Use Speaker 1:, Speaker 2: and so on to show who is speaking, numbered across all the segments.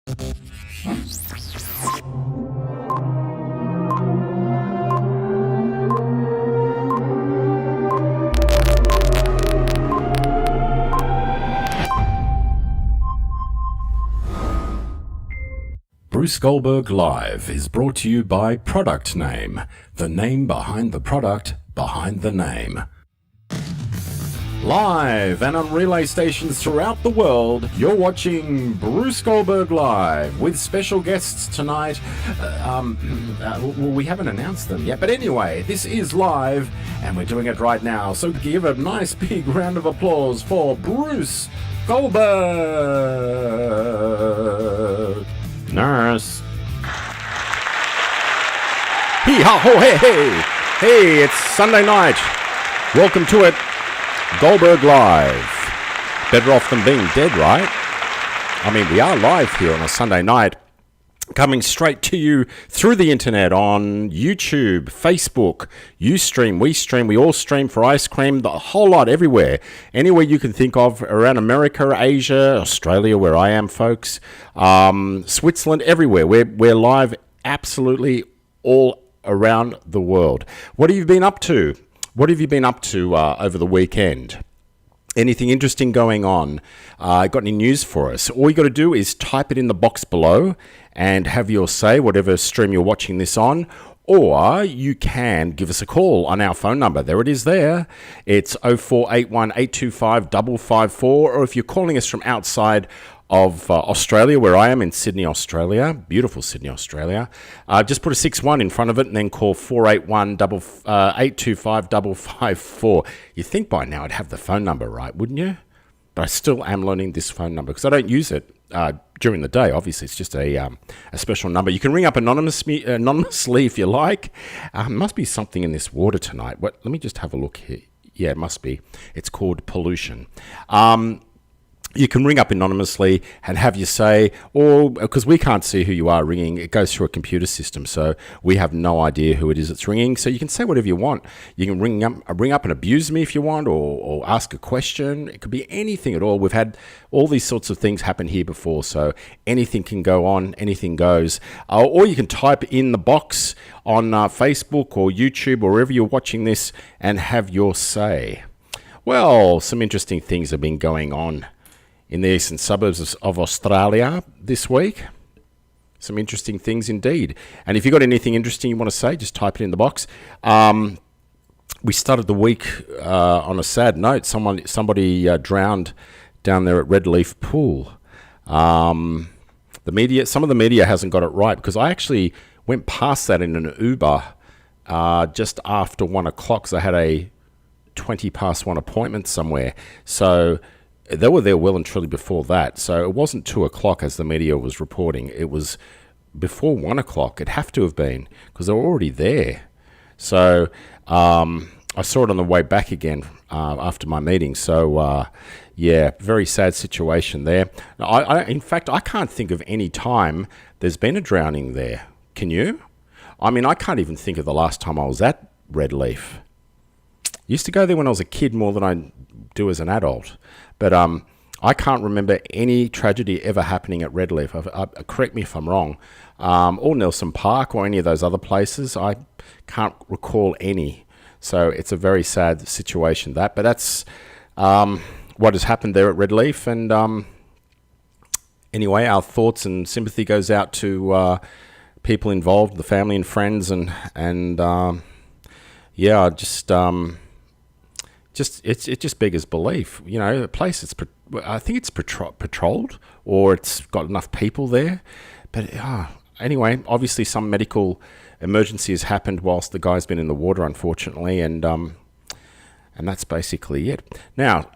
Speaker 1: Bruce Goldberg Live is brought to you by Product Name, the name behind the product behind the name. Live and on relay stations throughout the world, you're watching Bruce Goldberg Live with special guests tonight. We haven't announced them yet, but anyway, this is live and we're doing it right now. So give a nice big round of applause for Bruce Goldberg. Nurse. Hee ha ho hey hey. Hey, it's Sunday night. Welcome to it. Goldberg Live. Better off than being dead, right? I mean, we are live here on a Sunday night, coming straight to you through the internet on YouTube, Facebook, Ustream, we stream, we all stream for ice cream, the whole lot, everywhere. Anywhere you can think of around America, Asia, Australia, where I am, folks, Switzerland, everywhere. We're live absolutely all around the world. What have you been up to? What have you been up to over the weekend? Anything interesting going on? Got any news for us? All you got to do is type it in the box below and have your say, whatever stream you're watching this on. Or you can give us a call on our phone number. There it is there. It's 0481 825 554. Or if you're calling us from outside of Australia, where I am in Sydney, Australia, beautiful Sydney, Australia, just put a 61 in front of it and then call 481 825 554. You'd think by now I'd have the phone number right, wouldn't you? But I still am learning this phone number because I don't use it during the day. Obviously, it's just a special number. You can ring up anonymously if you like. Must be something in this water tonight. Let me just have a look here. Yeah, it must be. It's called pollution. You can ring up anonymously and have your say, or because we can't see who you are ringing, it goes through a computer system, so we have no idea who it is that's ringing. So you can say whatever you want. You can ring up and abuse me if you want, or ask a question. It could be anything at all. We've had all these sorts of things happen here before, so anything can go on, anything goes. Or you can type in the box on Facebook or YouTube or wherever you're watching this and have your say. Well, some interesting things have been going on in the eastern suburbs of Australia this week. Some interesting things indeed. And if you've got anything interesting you want to say, just type it in the box. We started the week on a sad note. Somebody drowned down there at Red Leaf Pool. Some of the media hasn't got it right, because I actually went past that in an Uber just after 1 o'clock, because I had a 20 past 1 appointment somewhere. So they were there well and truly before that. So it wasn't 2 o'clock as the media was reporting. It was before 1 o'clock. It'd have to have been, because they were already there. So I saw it on the way back again after my meeting. So, yeah, very sad situation there. In fact, I can't think of any time there's been a drowning there. Can you? I mean, I can't even think of the last time I was at Red Leaf. Used to go there when I was a kid more than I do as an adult. But I can't remember any tragedy ever happening at Red Leaf. Correct me if I'm wrong. Or Nelson Park or any of those other places. I can't recall any. So it's a very sad situation, that. But that's what has happened there at Red Leaf. And anyway, our thoughts and sympathy goes out to people involved, the family and friends. And yeah, it just beggars belief. You know, a place I think it's patrolled, or it's got enough people there. But anyway, obviously some medical emergency has happened whilst the guy's been in the water, unfortunately, and that's basically it. Now,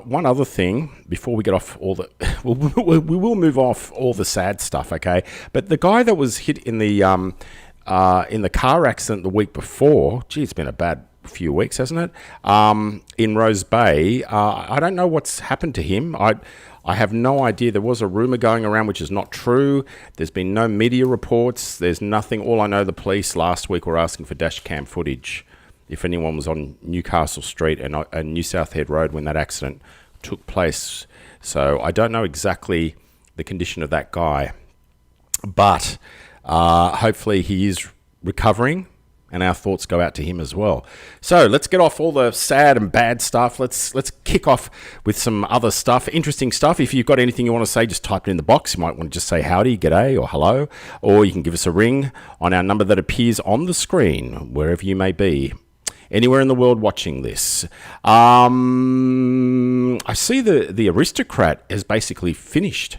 Speaker 1: one other thing before we get off all the, we will move off all the sad stuff, okay? But the guy that was hit in the car accident the week before, gee, it's been a bad few weeks, hasn't it? In Rose Bay, I don't know what's happened to him. I have no idea. There was a rumor going around which is not true. There's been no media reports. There's nothing. All I know, the police last week were asking for dash cam footage if anyone was on Newcastle Street and New South Head Road when that accident took place. So I don't know exactly the condition of that guy. But hopefully he is recovering, and our thoughts go out to him as well. So let's get off all the sad and bad stuff. Let's kick off with some other stuff, interesting stuff. If you've got anything you want to say, just type it in the box. You might want to just say howdy, g'day, or hello, or you can give us a ring on our number that appears on the screen, wherever you may be. Anywhere in the world watching this. I see the Aristocrat is basically finished.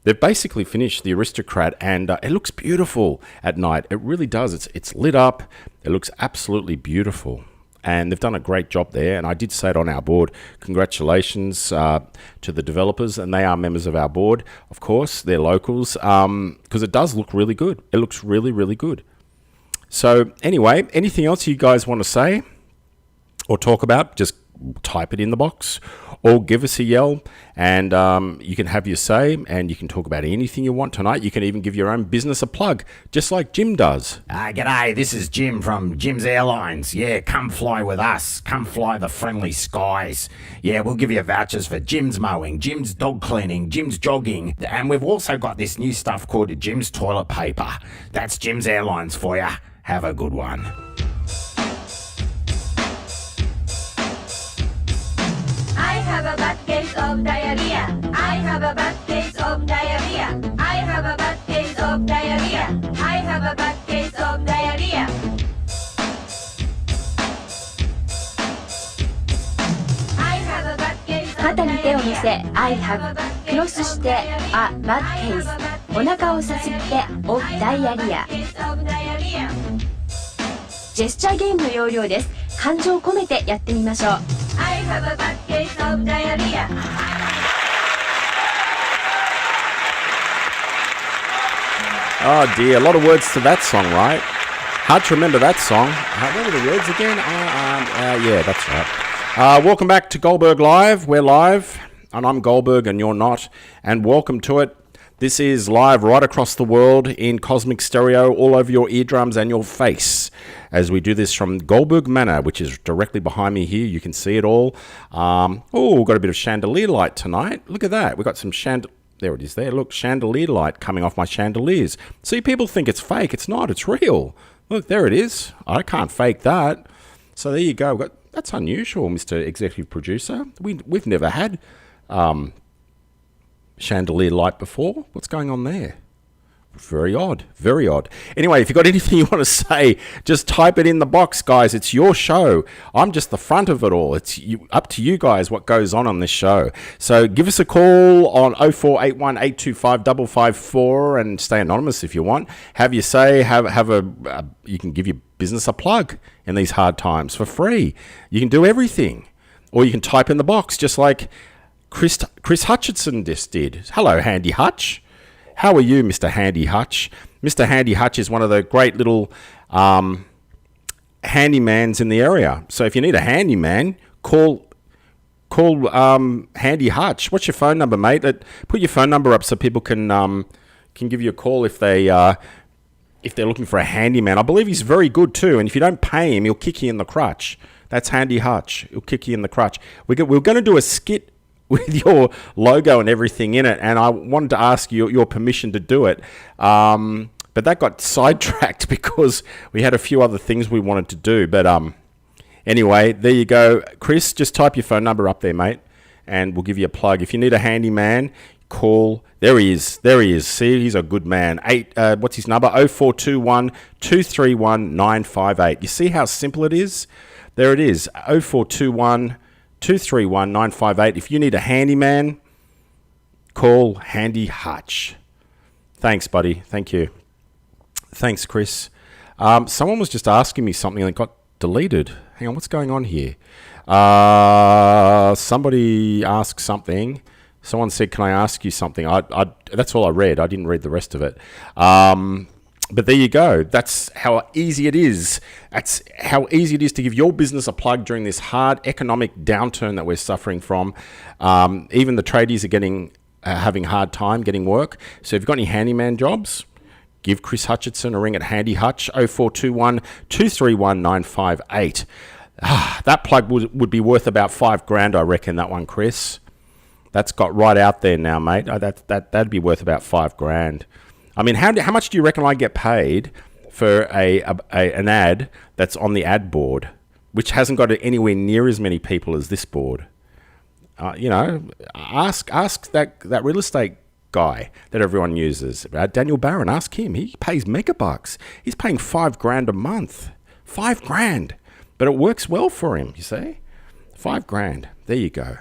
Speaker 1: They've basically finished the Aristocrat, and it looks beautiful at night. It really does. It's lit up. It looks absolutely beautiful. And they've done a great job there. And I did say it on our board. Congratulations to the developers. And they are members of our board, of course. They're locals, because it does look really good. It looks really, really good. So anyway, anything else you guys want to say or talk about, just type it in the box or give us a yell, and you can have your say, and you can talk about anything you want tonight. You can even give your own business a plug, just like Jim does.
Speaker 2: G'day, this is Jim from Jim's Airlines. Yeah, come fly with us. Come fly the friendly skies. Yeah, we'll give you vouchers for Jim's mowing, Jim's dog cleaning, Jim's jogging, and we've also got this new stuff called Jim's toilet paper. That's Jim's Airlines for ya. Have a good one.
Speaker 3: I have a bad case of diarrhea. I have a bad case of diarrhea. I have a bad case of diarrhea. I have a bad case of diarrhea. I have a bad case of diarrhea.
Speaker 4: 肩に手を乗せ I have クロスして A bad case お腹をさすって of diarrhea ジェスチャーゲームの要領です。感情を込めてやってみましょう。
Speaker 3: I have a bad case of diarrhea.
Speaker 1: Oh dear, a lot of words to that song, right? Hard to remember that song. What were the words again? Yeah, that's right. Welcome back to Goldberg Live. We're live, and I'm Goldberg, and you're not. And welcome to it. This is live right across the world in cosmic stereo, all over your eardrums and your face, as we do this from Goldberg Manor, which is directly behind me here. You can see it all. We've got a bit of chandelier light tonight. Look at that. We've got some there it is there. Look, chandelier light coming off my chandeliers. See, people think it's fake. It's not. It's real. Look, there it is. I can't fake that. So there you go. That's unusual, Mr. Executive Producer. We've never had chandelier light before. What's going on there? Very odd. Very odd. Anyway, if you've got anything you want to say, just type it in the box, guys. It's your show. I'm just the front of it all. It's up to you guys what goes on this show. So give us a call on 0481 825 554 and stay anonymous if you want. Have your say. You can give your business a plug in these hard times for free. You can do everything. Or you can type in the box just like Chris Hutchinson just did. Hello, Handy Hutch. How are you, Mr. Handy Hutch? Mr. Handy Hutch is one of the great little handymans in the area. So if you need a handyman, call Handy Hutch. What's your phone number, mate? Put your phone number up so people can give you a call if they're looking for a handyman. I believe he's very good too, and if you don't pay him, he'll kick you in the crutch. That's Handy Hutch. He'll kick you in the crutch. We're going to do a skit with your logo and everything in it, and I wanted to ask you your permission to do it, but that got sidetracked because we had a few other things we wanted to do. But anyway, there you go. Chris, just type your phone number up there, mate, and we'll give you a plug. If you need a handyman, call. There he is. See, he's a good man. What's his number? 0421 231 958. You see how simple it is? There it is. 0421 231 958. If you need a handyman, call Handy Hutch. Thanks, buddy. Thank you. Thanks, Chris. Someone was just asking me something and it got deleted. Hang on, what's going on here? Somebody asked something. Someone said, "Can I ask you something?" That's all I read. I didn't read the rest of it. But there you go. That's how easy it is. That's how easy it is to give your business a plug during this hard economic downturn that we're suffering from. Even the tradies are having a hard time getting work. So if you've got any handyman jobs, give Chris Hutchinson a ring at Handy Hutch, 0421 231 958. That plug would be worth about $5,000, I reckon, that one, Chris. That's got right out there now, mate. That'd be worth about $5,000. I mean, how much do you reckon I get paid for an ad that's on the ad board, which hasn't got anywhere near as many people as this board? Ask that real estate guy that everyone uses, Daniel Barron. Ask him. He pays megabucks. He's paying $5,000 a month. $5,000, but it works well for him. You see, $5,000. There you go.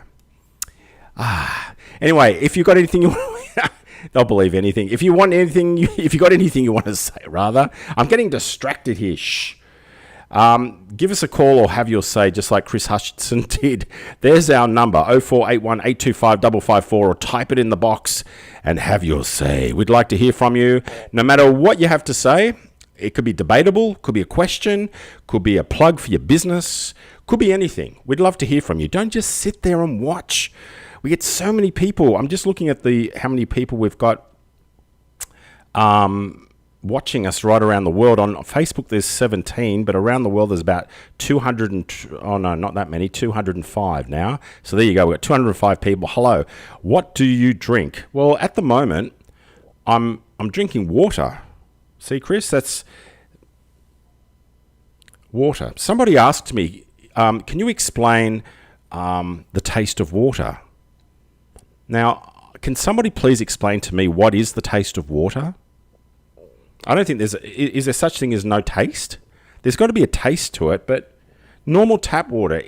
Speaker 1: Anyway, if you've got anything you want, they'll believe anything. If you want anything, if you got anything you want to say, rather, I'm getting distracted here. Shh. Give us a call or have your say, just like Chris Hutchinson did. There's our number, 0481 825 554, or type it in the box and have your say. We'd like to hear from you, no matter what you have to say. It could be debatable, could be a question, could be a plug for your business, could be anything. We'd love to hear from you. Don't just sit there and watch. We get so many people. I'm just looking at how many people we've got watching us right around the world. On Facebook, there's 17, but around the world, there's about 205 now. So there you go. We've got 205 people. Hello. What do you drink? Well, at the moment, I'm drinking water. See, Chris, that's water. Somebody asked me, can you explain the taste of water? Now, can somebody please explain to me what is the taste of water? I don't think is there such thing as no taste? There's got to be a taste to it, but normal tap water,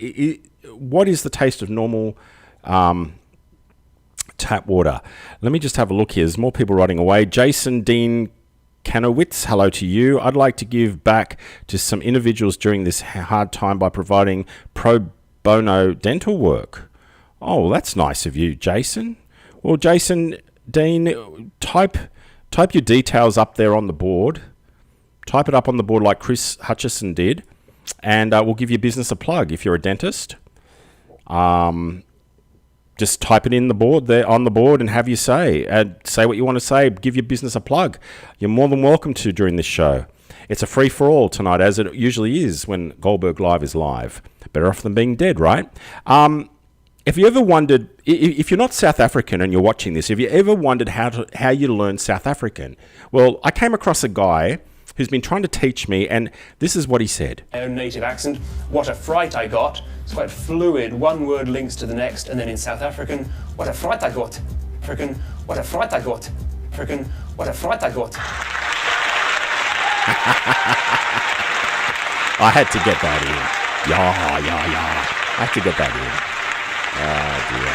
Speaker 1: what is the taste of normal tap water? Let me just have a look here. There's more people writing away. Jason Dean Kanowitz, hello to you. I'd like to give back to some individuals during this hard time by providing pro bono dental work. Oh, that's nice of you, Jason. Well, Jason Dean, type your details up there on the board. Type it up on the board like Chris Hutchison did, and we'll give your business a plug. If you're a dentist, just type it in the board there on the board and have your say. Say what you want to say. Give your business a plug. You're more than welcome to during this show. It's a free for all tonight, as it usually is when Goldberg Live is live. Better off than being dead, right? If you ever wondered, if you're not South African and you're watching this, have you ever wondered how you learn South African? Well, I came across a guy who's been trying to teach me, and this is what he said.
Speaker 5: My own native accent. What a fright I got. It's quite fluid. One word links to the next, and then in South African, what a fright I got. African, what a fright I got. African, what a fright I got.
Speaker 1: I had to get that in. Yeah. I had to get that in. Oh, dear.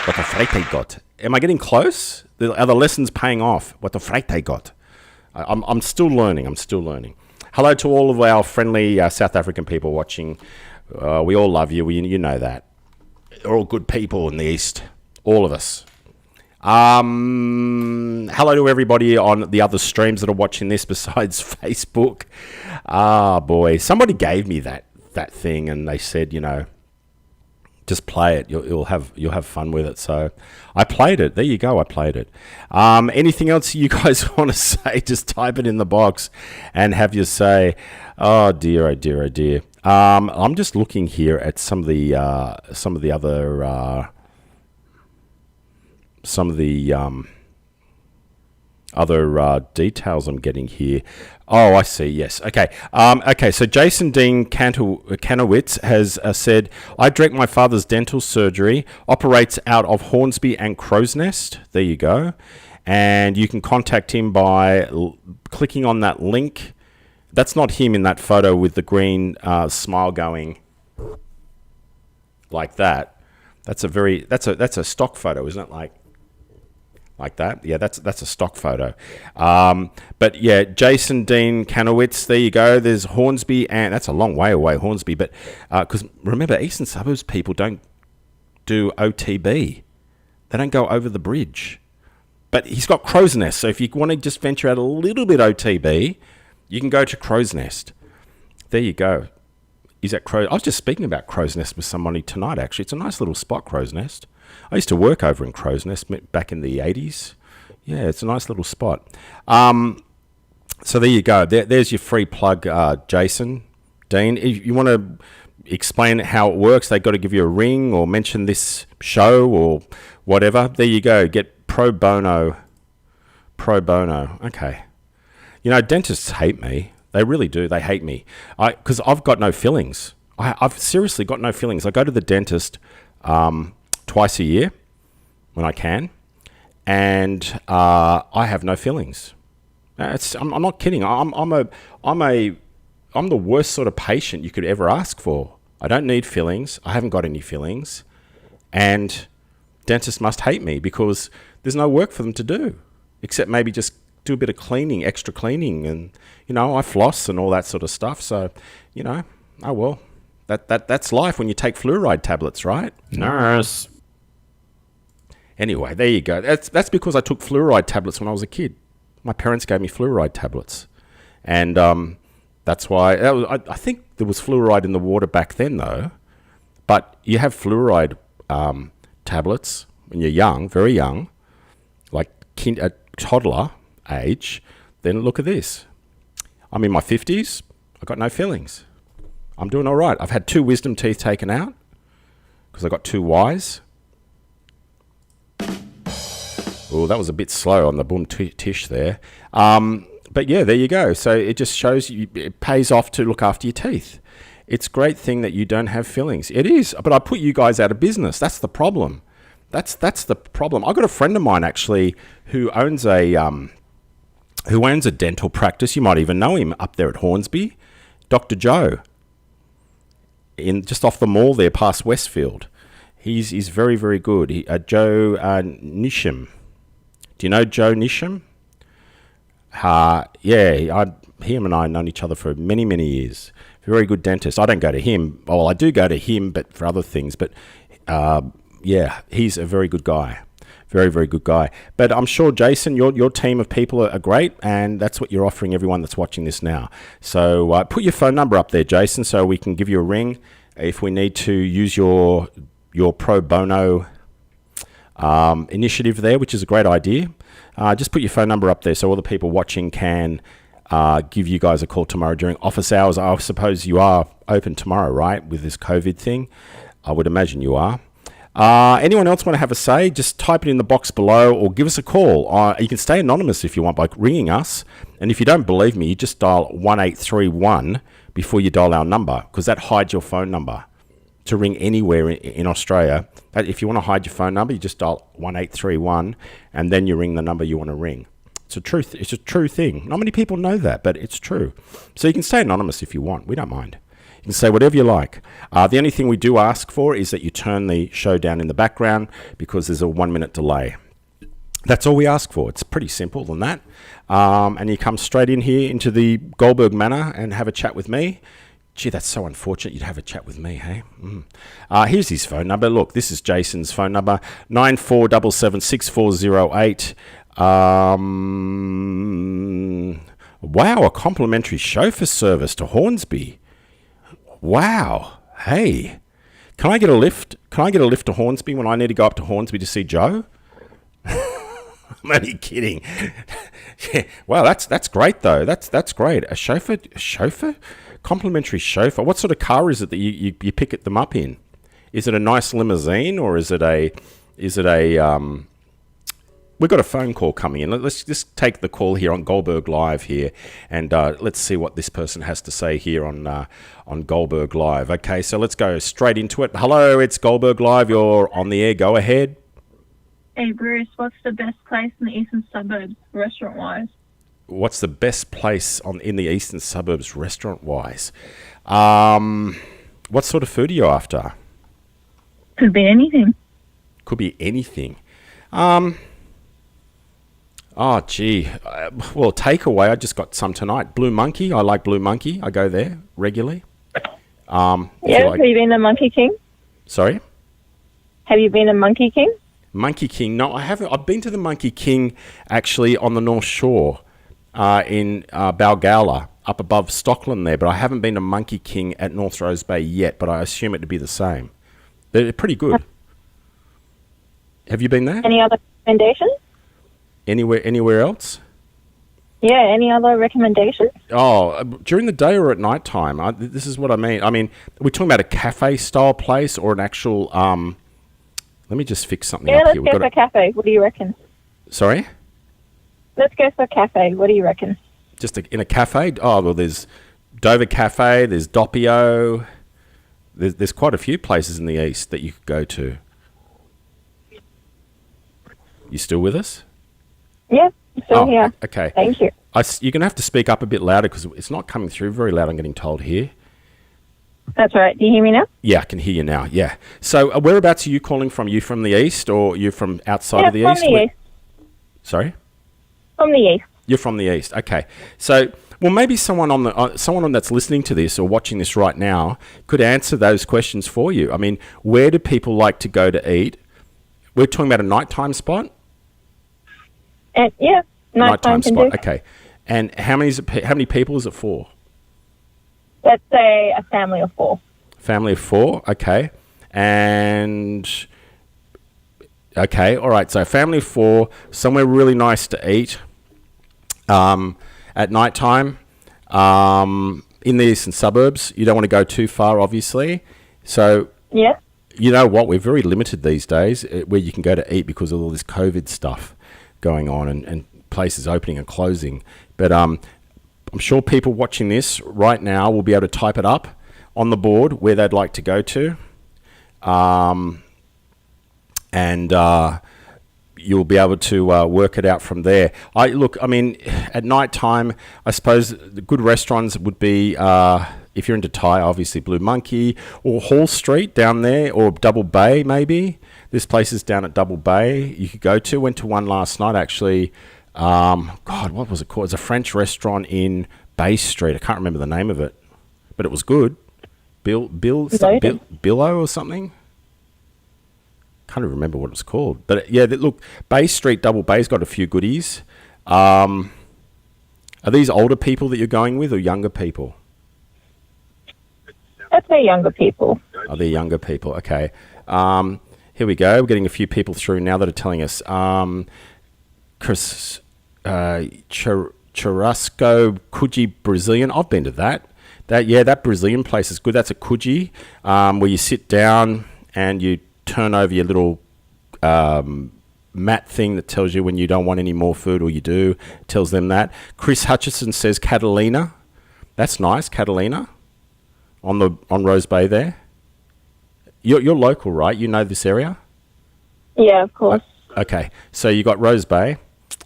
Speaker 1: What a fright I got. Am I getting close? Are the lessons paying off? What the fright I got. I'm still learning. Hello to all of our friendly South African people watching. We all love you. You know that. They're all good people in the East. All of us. Hello to everybody on the other streams that are watching this besides Facebook. Boy. Somebody gave me that thing and they said, just play it. You'll have fun with it. So I played it. There you go. I played it. Anything else you guys want to say? Just type it in the box and have your say. Oh dear. I'm just looking here at some of the other details I'm getting here. Oh, I see. Yes. Okay. So Jason Dean Kanowitz has said, I direct my father's dental surgery, operates out of Hornsby and Crow's Nest. There you go. And you can contact him by clicking on that link. That's not him in that photo with the green smile going like that. That's a stock photo, isn't it? Like that. Yeah, that's a stock photo. But yeah, Jason Dean Kanowitz, there you go. There's Hornsby, and that's a long way away, Hornsby. But because remember, Eastern Suburbs people don't do OTB. They don't go over the bridge. But he's got Crow's Nest, so if you want to just venture out a little bit OTB, you can go to Crow's Nest. There you go. Is that I was just speaking about Crow's Nest with somebody tonight, actually. It's a nice little spot, Crow's Nest. I used to work over in Crow's Nest back in the 80s. Yeah, it's a nice little spot. So there you go. There's your free plug, Jason Dean. If you want to explain how it works, they've got to give you a ring or mention this show or whatever. There you go. Get Pro bono. Pro bono. Okay. You know, dentists hate me. They really do. They hate me. Because I've got no fillings. I've seriously got no fillings. I go to the dentist twice a year when I can, and I have no fillings. I'm not kidding. I'm the worst sort of patient you could ever ask for. I don't need fillings. I haven't got any fillings, and dentists must hate me because there's no work for them to do, except maybe just do a bit of cleaning, extra cleaning, and I floss and all that sort of stuff. So, oh well, that's life when you take fluoride tablets, right?
Speaker 2: Nurse.
Speaker 1: Anyway, there you go. That's because I took fluoride tablets when I was a kid. My parents gave me fluoride tablets, and that's why I think there was fluoride in the water back then, though. But you have fluoride tablets when you're young, very young, like a toddler age. Then look at this. I'm in my 50s. I've got no fillings. I'm doing all right. I've had 2 wisdom teeth taken out because I got 2 Ys. Oh, that was a bit slow on the boom tish there. But yeah, there you go. So it just shows you it pays off to look after your teeth. It's a great thing that you don't have fillings. It is, but I put you guys out of business. That's the problem. That's the problem. I've got a friend of mine actually who owns a dental practice. You might even know him up there at Hornsby, Dr. Joe, just off the mall there, past Westfield. He's very, very good. Joe Nisham. Do you know Joe Nisham? Him and I have known each other for many, many years. Very good dentist. I don't go to him. Well, I do go to him, but for other things. But he's a very good guy. Very, very good guy. But I'm sure, Jason, your team of people are great, and that's what you're offering everyone that's watching this now. So put your phone number up there, Jason, so we can give you a ring if we need to use your pro bono initiative there, which is a great idea. Just put your phone number up there so all the people watching can give you guys a call tomorrow during office hours. I suppose you are open tomorrow, right, with this COVID thing? I would imagine you are. Anyone else want to have a say? Just type it in the box below or give us a call. You can stay anonymous if you want by ringing us. And if you don't believe me, you just dial 1831 before you dial our number, because that hides your phone number to ring anywhere in Australia. If you want to hide your phone number, you just dial 1831 and then you ring the number you want to ring. It's a true thing. Not many people know that, but it's true. So you can stay anonymous if you want. We don't mind. You can say whatever you like. The only thing we do ask for is that you turn the show down in the background because there's a 1-minute delay. That's all we ask for. It's pretty simple than that. And you come straight in here into the Goldberg Manor and have a chat with me. Gee, that's so unfortunate you'd have a chat with me, hey? Here's his phone number. Look, this is Jason's phone number, 94776408. Wow, a complimentary chauffeur service to Hornsby. Wow. Hey, can I get a lift? Can I get a lift to Hornsby when I need to go up to Hornsby to see Joe? I'm only kidding. Yeah. Wow, that's great though. That's great. A chauffeur? Complimentary chauffeur. What sort of car is it that you pick them up in? Is it a nice limousine or is it a we've got a phone call coming in. Let's just take the call here on Goldberg Live here, and let's see what this person has to say here on Goldberg Live. Okay, so let's go straight into it. Hello, it's Goldberg Live. You're on the air. Go ahead.
Speaker 6: Hey, Bruce, what's the best place in the eastern suburbs, restaurant-wise?
Speaker 1: What's the best place in the eastern suburbs, restaurant-wise? What sort of food are you after?
Speaker 6: Could be anything.
Speaker 1: Could be anything. Oh, gee. Well, takeaway, I just got some tonight. Blue Monkey. I like Blue Monkey. I go there regularly.
Speaker 6: Have you been to Monkey King?
Speaker 1: Sorry?
Speaker 6: Have you been to Monkey King?
Speaker 1: Monkey King. No, I haven't. I've been to the Monkey King, actually, on the North Shore in Balgowlah, up above Stockland there, but I haven't been to Monkey King at North Rose Bay yet, but I assume it to be the same. They're pretty good. Have you been there?
Speaker 6: Any other recommendations?
Speaker 1: Anywhere else?
Speaker 6: Yeah, any other recommendations?
Speaker 1: Oh, during the day or at night time? This is what I mean. I mean, we're talking about a cafe-style place or an actual... let me just fix something up here.
Speaker 6: Yeah, let's go for a cafe. What do you reckon?
Speaker 1: Sorry?
Speaker 6: Let's go for a cafe. What do you reckon?
Speaker 1: Just in a cafe? Oh, well, there's Dover Cafe, there's Doppio. There's quite a few places in the east that you could go to. You still with us?
Speaker 6: Yeah, I'm still here.
Speaker 1: Okay.
Speaker 6: Thank you.
Speaker 1: You're going to have to speak up a bit louder because it's not coming through very loud, I'm getting told here.
Speaker 6: That's right. Do you hear me now?
Speaker 1: Yeah, I can hear you now, yeah. So whereabouts are you calling from? You from the east or you from outside of the
Speaker 6: from
Speaker 1: east?
Speaker 6: the east.
Speaker 1: Sorry?
Speaker 6: From the east.
Speaker 1: You're from the east, okay. So, well, maybe someone that's listening to this or watching this right now could answer those questions for you. I mean, where do people like to go to eat? We're talking about a nighttime spot?
Speaker 6: Yeah, nighttime can
Speaker 1: spot,
Speaker 6: do.
Speaker 1: okay. And how many people is it for?
Speaker 6: Let's say a family of 4.
Speaker 1: Family of 4, okay. And, okay, all right. So family of 4, somewhere really nice to eat at night time in the eastern suburbs. You don't want to go too far, obviously. So,
Speaker 6: Yeah.
Speaker 1: you know what? We're very limited these days where you can go to eat because of all this COVID stuff going on and places opening and closing. But I'm sure people watching this right now will be able to type it up on the board where they'd like to go to. And you'll be able to work it out from there. I mean, at night time, I suppose the good restaurants would be, if you're into Thai, obviously Blue Monkey or Hall Street down there, or Double Bay maybe. There's places down at Double Bay you could go to. Went to one last night actually. God, what was it called? It's a French restaurant in Bay Street. I can't remember the name of it, but it was good. Billow or something. Can't even remember what it was called. But yeah, look, Bay Street, Double Bay's got a few goodies. Are these older people that you're going with or younger people?
Speaker 6: Let's say younger people.
Speaker 1: Oh, they're younger people. Okay. Here we go. We're getting a few people through now that are telling us. Chris, Churrasco Coogee Brazilian. I've been to that. That Brazilian place is good. That's a Coogee, where you sit down and you turn over your little mat thing that tells you when you don't want any more food, or you do. It tells them that. Chris Hutchison says Catalina. That's nice, Catalina, on Rose Bay there. You're local, right? You know this area?
Speaker 6: Yeah, of course.
Speaker 1: Okay, so you got Rose Bay,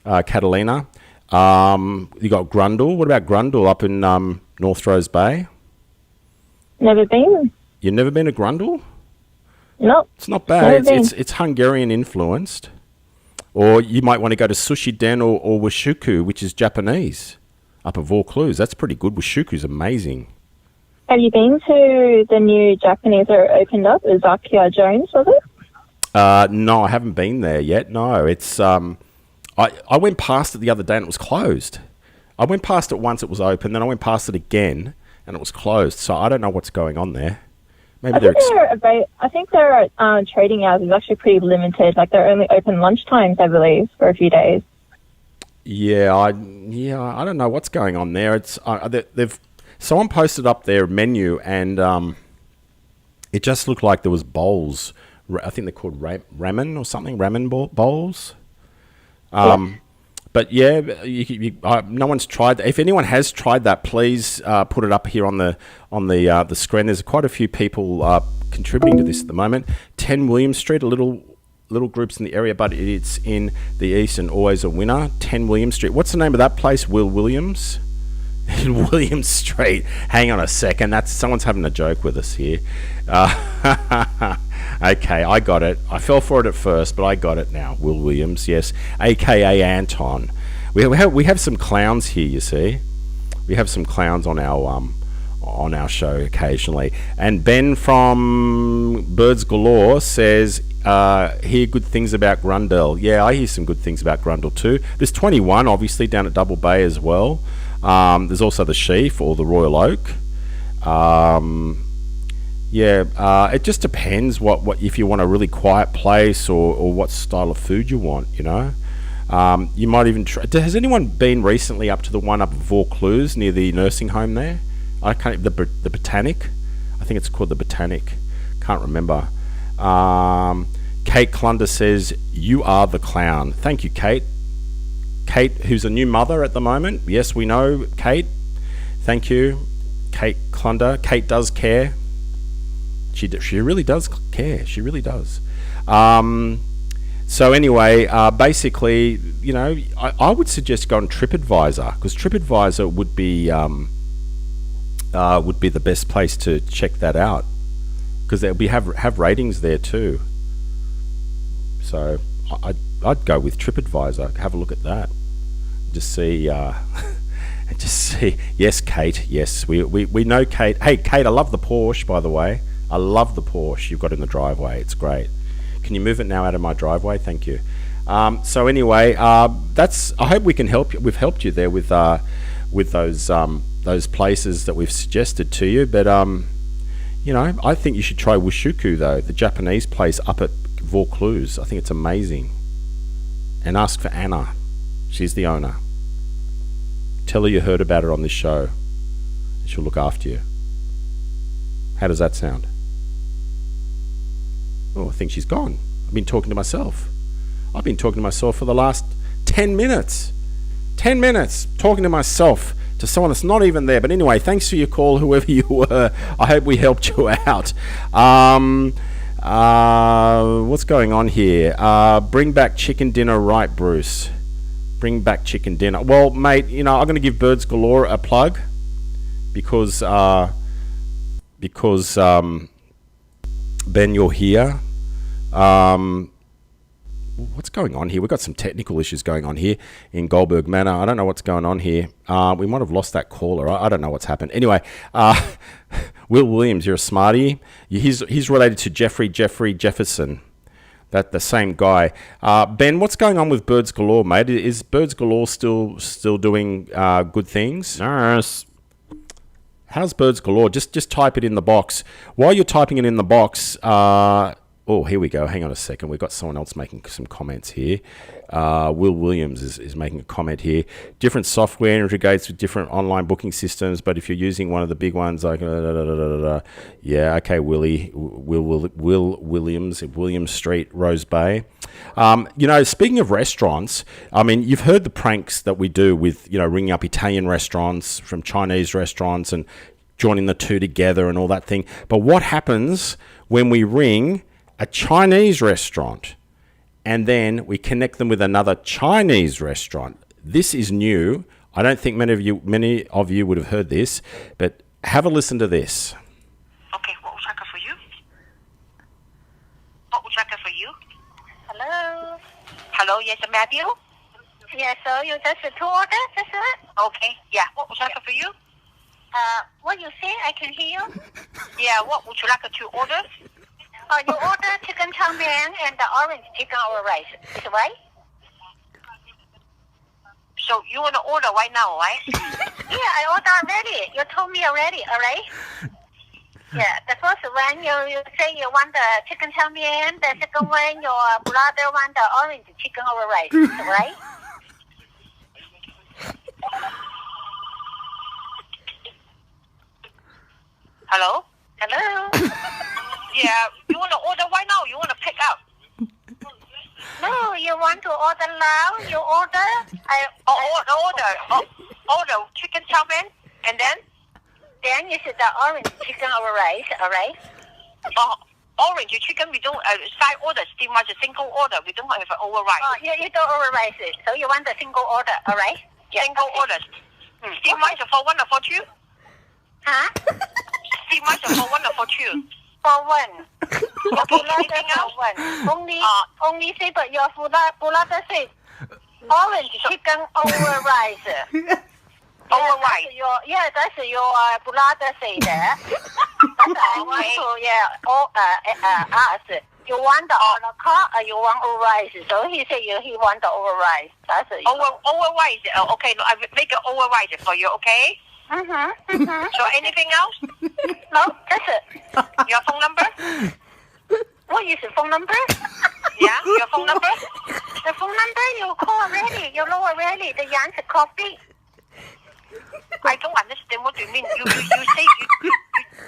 Speaker 1: Catalina. You got Grundle. What about Grundle up in North Rose Bay?
Speaker 6: Never been.
Speaker 1: You've never been to Grundle?
Speaker 6: No.
Speaker 1: It's not bad. It's Hungarian influenced. Or you might want to go to Sushi Den or Washuku, which is Japanese, up at Vaucluse. That's pretty good. Washuku's amazing.
Speaker 6: Have you been to the new Japanese that opened up? Zakia Jones, was it?
Speaker 1: No, I haven't been there yet. No, it's I went past it the other day and it was closed. I went past it once, it was open. Then I went past it again and it was closed. So I don't know what's going on there. Maybe
Speaker 6: I think their trading hours is actually pretty limited. Like they're only open lunchtimes, I believe, for a few days.
Speaker 1: Yeah, I don't know what's going on there. It's someone posted up their menu and it just looked like there was bowls. I think they're called ramen or something. Ramen bowls. But yeah, no one's tried that. If anyone has tried that, please put it up here on the screen. There's quite a few people contributing to this at the moment. 10 William Street, a little groups in the area, but it's in the east and always a winner. 10 William Street. What's the name of that place? Will Williams in William Street. Hang on a second. That's someone's having a joke with us here. Okay, I got it. I fell for it at first, but I got it now. Will Williams, yes, a.k.a. Anton. We have some clowns here, you see. We have some clowns on our show occasionally. And Ben from Birds Galore says, hear good things about Grundle. Yeah, I hear some good things about Grundle too. There's 21, obviously, down at Double Bay as well. There's also the Sheaf or the Royal Oak. It just depends what if you want a really quiet place or what style of food you want, you know. You might even try. Has anyone been recently up to the one up at Vaucluse near the nursing home there? The Botanic. I think it's called the Botanic. Can't remember. Kate Clunder says, "You are the clown." Thank you, Kate. Kate, who's a new mother at the moment. Yes, we know, Kate. Thank you, Kate Clunder. Kate does care. She really does care. She really does. So anyway, basically, you know, I would suggest go on TripAdvisor, because TripAdvisor would be the best place to check that out, because they'll be have ratings there too. So I'd go with TripAdvisor. Have a look at that. Just see. Just see. Yes, Kate. Yes, we know Kate. Hey, Kate. I love the Porsche, by the way. I love the Porsche you've got in the driveway. It's great. Can you move it now out of my driveway? Thank you. So anyway, that's. I hope we can help you. We've helped you there with those places that we've suggested to you. But you know, I think you should try Wushuku though, the Japanese place up at Vaucluse. I think it's amazing. And ask for Anna. She's the owner. Tell her you heard about it on this show. She'll look after you. How does that sound? Oh, I think she's gone. I've been talking to myself. I've been talking to myself for the last 10 minutes. 10 minutes talking to myself, to someone that's not even there. But anyway, thanks for your call, whoever you were. I hope we helped you out. What's going on here? Bring back chicken dinner, right, Bruce? Bring back chicken dinner. Well, mate, you know, I'm going to give Birds Galore a plug because Ben, you're here. What's going on here? We've got some technical issues going on here in Goldberg Manor. I don't know what's going on here. We might have lost that caller. I don't know what's happened. Anyway, Will Williams, you're a smarty. He's related to Jeffrey Jefferson. That the same guy. Ben, what's going on with Birds Galore, mate? Is Birds Galore still doing good things?
Speaker 7: Nurse.
Speaker 1: How's Birds Galore? Just type it in the box. While you're typing it in the box, oh, here we go. Hang on a second. We've got someone else making some comments here. Will Williams is making a comment here. Different software integrates with different online booking systems, but if you're using one of the big ones, like yeah, okay, Will Williams, Williams Street, Rose Bay. You know, speaking of restaurants, I mean, you've heard the pranks that we do with, you know, ringing up Italian restaurants from Chinese restaurants and joining the two together and all that thing. But what happens when we ring a Chinese restaurant and then we connect them with another Chinese restaurant? This is new. I don't think many of you would have heard this, but have a listen to this.
Speaker 8: Okay, what would I get for you? What would I get for you?
Speaker 9: Hello.
Speaker 8: Hello, yes, Matthew?
Speaker 9: Yeah, so you just two orders, that's it?
Speaker 8: Okay, yeah, what would I get for you?
Speaker 9: What you say? I can hear you.
Speaker 8: Yeah, what would you like to order?
Speaker 9: You order chicken chow mein and the orange chicken over rice. Is it right?
Speaker 8: So you want to order right now, right?
Speaker 9: Yeah, I ordered already. You told me already, all right? Yeah, the first one you say you want the chicken chow mein. The second one your brother want the orange chicken over rice. Is it right?
Speaker 8: Hello?
Speaker 9: Hello?
Speaker 8: Yeah, you want to order right now? You want to pick up?
Speaker 9: No, you want to order now? You order?
Speaker 8: Order chicken chow mein, and then?
Speaker 9: Then you said the orange chicken over rice, all right?
Speaker 8: Orange chicken, we don't, side order, steam rice, a single order. We don't have an over rice.
Speaker 9: Oh, you don't over rice it. So you want the single order, all right? Yeah,
Speaker 8: single order. Steam rice for one or for two?
Speaker 9: Huh?
Speaker 8: Steam rice for one or for two?
Speaker 9: For one.
Speaker 8: Okay, anything else?
Speaker 9: One. Only say, but your brother say orange chicken over rice.
Speaker 8: Over rice.
Speaker 9: That's your brother say that. That's I want to ask. You want the on the car or you want over rice? So he said he want the over rice. That's it.
Speaker 8: Over rice. Okay, no, I will make it over rice for you. Okay. So anything else?
Speaker 9: No, that's it.
Speaker 8: Your phone number?
Speaker 9: What is the phone number?
Speaker 8: Yeah, your phone number?
Speaker 9: The phone number you call already. You know already. The answer coffee.
Speaker 8: I don't understand what you mean. You say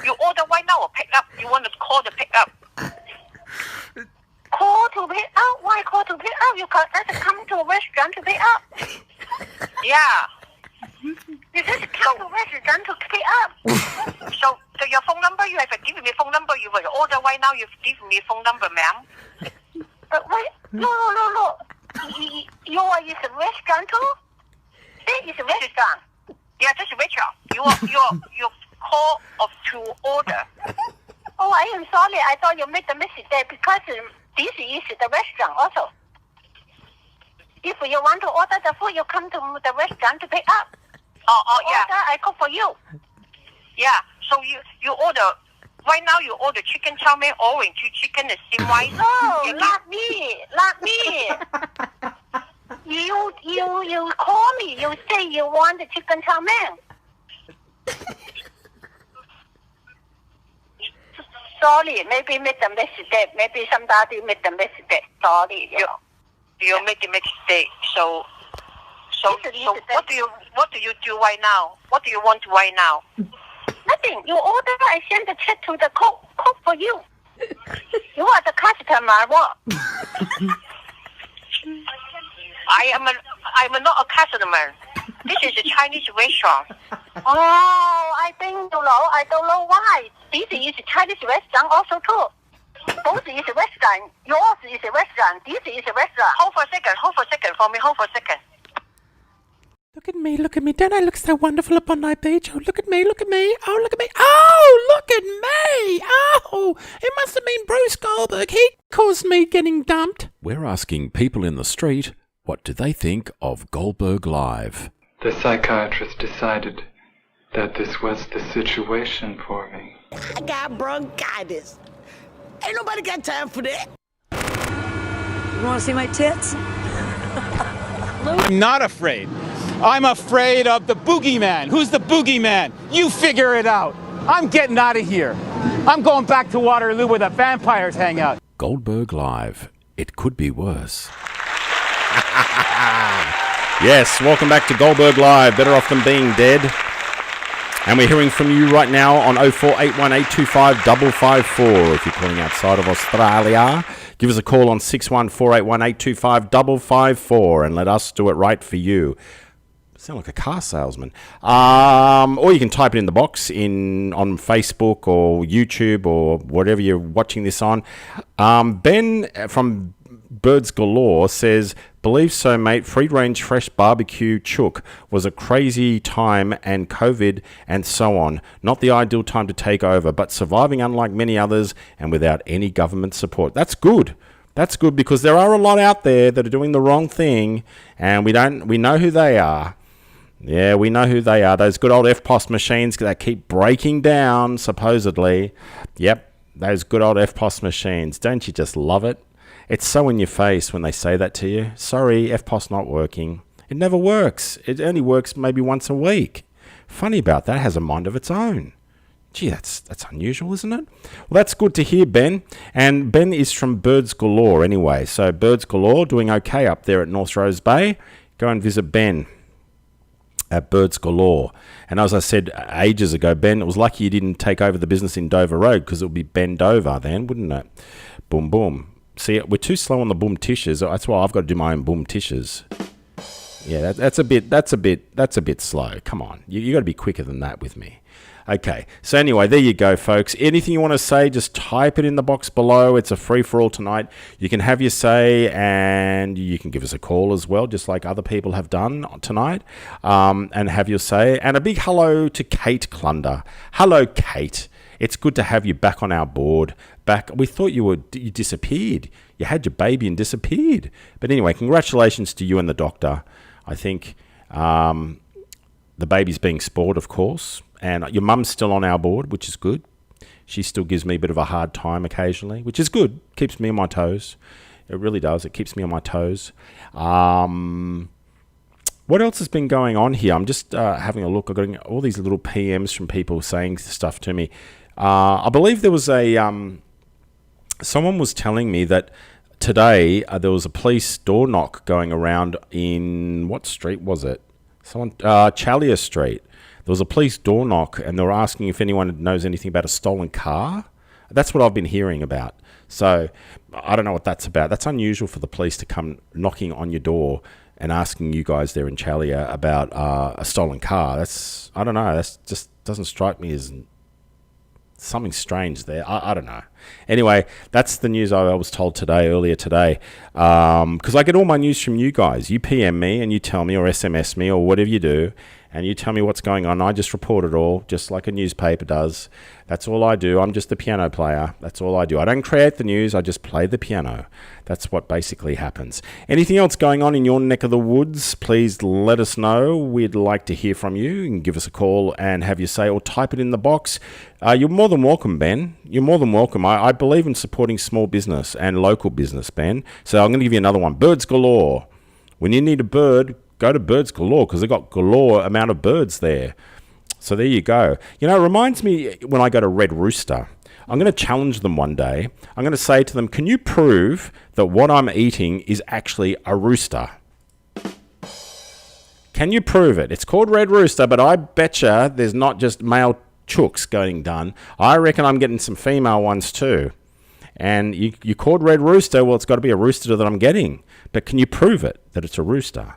Speaker 8: you order right now or pick up? You want to call to pick up?
Speaker 9: Call to pick up? Why call to pick up? You can't come to a restaurant to pick up.
Speaker 8: Yeah.
Speaker 9: You just come to restaurant to pick up.
Speaker 8: So your phone number, you have given me phone number. You will order right now. You've given me phone number, ma'am.
Speaker 9: Wait, no. You are is a restaurant too? This is a restaurant.
Speaker 8: Yeah, this is Rachel. You call of to order.
Speaker 9: Oh, I am sorry. I thought you made the mistake there because this is the restaurant also. If you want to order the food, you come to the restaurant to pick up.
Speaker 8: Oh, yeah.
Speaker 9: Order, I cook for you.
Speaker 8: Yeah. So you order right now. You order chicken chow mein, orange chicken, and steamed rice.
Speaker 9: No, not me. You call me. You say you want the chicken chow mein. Sorry, maybe made the mistake. Maybe somebody made the mistake. Sorry.
Speaker 8: You made the mistake. So what do you do right now? What do you want right now?
Speaker 9: Nothing. You order, I send the check to the cook for you. You are the customer. What?
Speaker 8: I'm not a customer. This is a Chinese restaurant.
Speaker 9: Oh, I don't know why. This is a Chinese restaurant also too. Both is a restaurant. Yours is a restaurant. This is a restaurant.
Speaker 8: Hold for a second for me. Hold for a second.
Speaker 1: Look at me. Don't I look so wonderful up on my beach? Oh, look at me. Oh, look at me. Oh, look at me. Oh, it must have been Bruce Goldberg. He caused me getting dumped. We're asking people in the street, what do they think of Goldberg Live?
Speaker 7: The psychiatrist decided that this was the situation for me.
Speaker 10: I got bronchitis. Ain't nobody got time for that.
Speaker 11: You want to see my tits?
Speaker 12: I'm not afraid. I'm afraid of the boogeyman. Who's the boogeyman? You figure it out. I'm getting out of here. I'm going back to Waterloo where the vampires hang out.
Speaker 1: Goldberg Live. It could be worse. Yes, welcome back to Goldberg Live. Better off than being dead. And we're hearing from you right now on 0481855554. If you're calling outside of Australia, give us a call on 61481825554 and let us do it right for you. Sound like a car salesman. Or you can type it in the box on Facebook or YouTube or whatever you're watching this on. Ben from Birds Galore says, believe so, mate. Free-range fresh barbecue chook was a crazy time, and COVID and so on. Not the ideal time to take over, but surviving unlike many others and without any government support. That's good. That's good because there are a lot out there that are doing the wrong thing, and we know who they are. Yeah, we know who they are. Those good old FPOS machines that keep breaking down, supposedly. Yep, those good old FPOS machines. Don't you just love it? It's so in your face when they say that to you. Sorry, FPOS not working. It never works. It only works maybe once a week. Funny about that, it has a mind of its own. Gee, that's unusual, isn't it? Well, that's good to hear, Ben. And Ben is from Birds Galore anyway. So Birds Galore doing okay up there at North Rose Bay. Go and visit Ben at Birds Galore. And as I said ages ago, Ben, it was lucky you didn't take over the business in Dover Road because it would be Ben Dover then, wouldn't it? Boom, boom. See, we're too slow on the boom tishes. That's why I've got to do my own boom tishes. Yeah, that's a bit slow. Come on, you got to be quicker than that with me. Okay, so anyway, there you go, folks. Anything you want to say, just type it in the box below. It's a free-for-all tonight. You can have your say, and you can give us a call as well, just like other people have done tonight, and have your say. And a big hello to Kate Clunder. Hello, Kate. It's good to have you back on our board. We thought you disappeared. You had your baby and disappeared. But anyway, congratulations to you and the doctor. I think the baby's being spoiled, of course. And your mum's still on our board, which is good. She still gives me a bit of a hard time occasionally, which is good. Keeps me on my toes. It really does. It keeps me on my toes. What else has been going on here? I'm just having a look. I've got all these little PMs from people saying stuff to me. I believe there was someone was telling me that today there was a police door knock going around in, what street was it? Challier Street. There was a police door knock, and they were asking if anyone knows anything about a stolen car. That's what I've been hearing about. So I don't know what that's about. That's unusual for the police to come knocking on your door and asking you guys there in Chalia about a stolen car. I don't know. That's just doesn't strike me as something strange there. I don't know. Anyway, that's the news I was told earlier today. Because I get all my news from you guys. You PM me and you tell me, or SMS me, or whatever you do, and you tell me what's going on. I just report it all, just like a newspaper does. That's all I do. I'm just the piano player. That's all I do. I don't create the news. I just play the piano. That's what basically happens. Anything else going on in your neck of the woods, please let us know. We'd like to hear from you. You can give us a call and have your say, or type it in the box. You're more than welcome, Ben. You're more than welcome. I believe in supporting small business and local business, Ben. So I'm going to give you another one. Birds galore. When you need a bird, go to Birds Galore, because they've got galore amount of birds there. So there you go. You know, it reminds me when I go to Red Rooster. I'm going to challenge them one day. I'm going to say to them, can you prove that what I'm eating is actually a rooster? Can you prove it? It's called Red Rooster, but I betcha there's not just male chooks going done. I reckon I'm getting some female ones too. And you called Red Rooster, well, it's got to be a rooster that I'm getting. But can you prove it, that it's a rooster?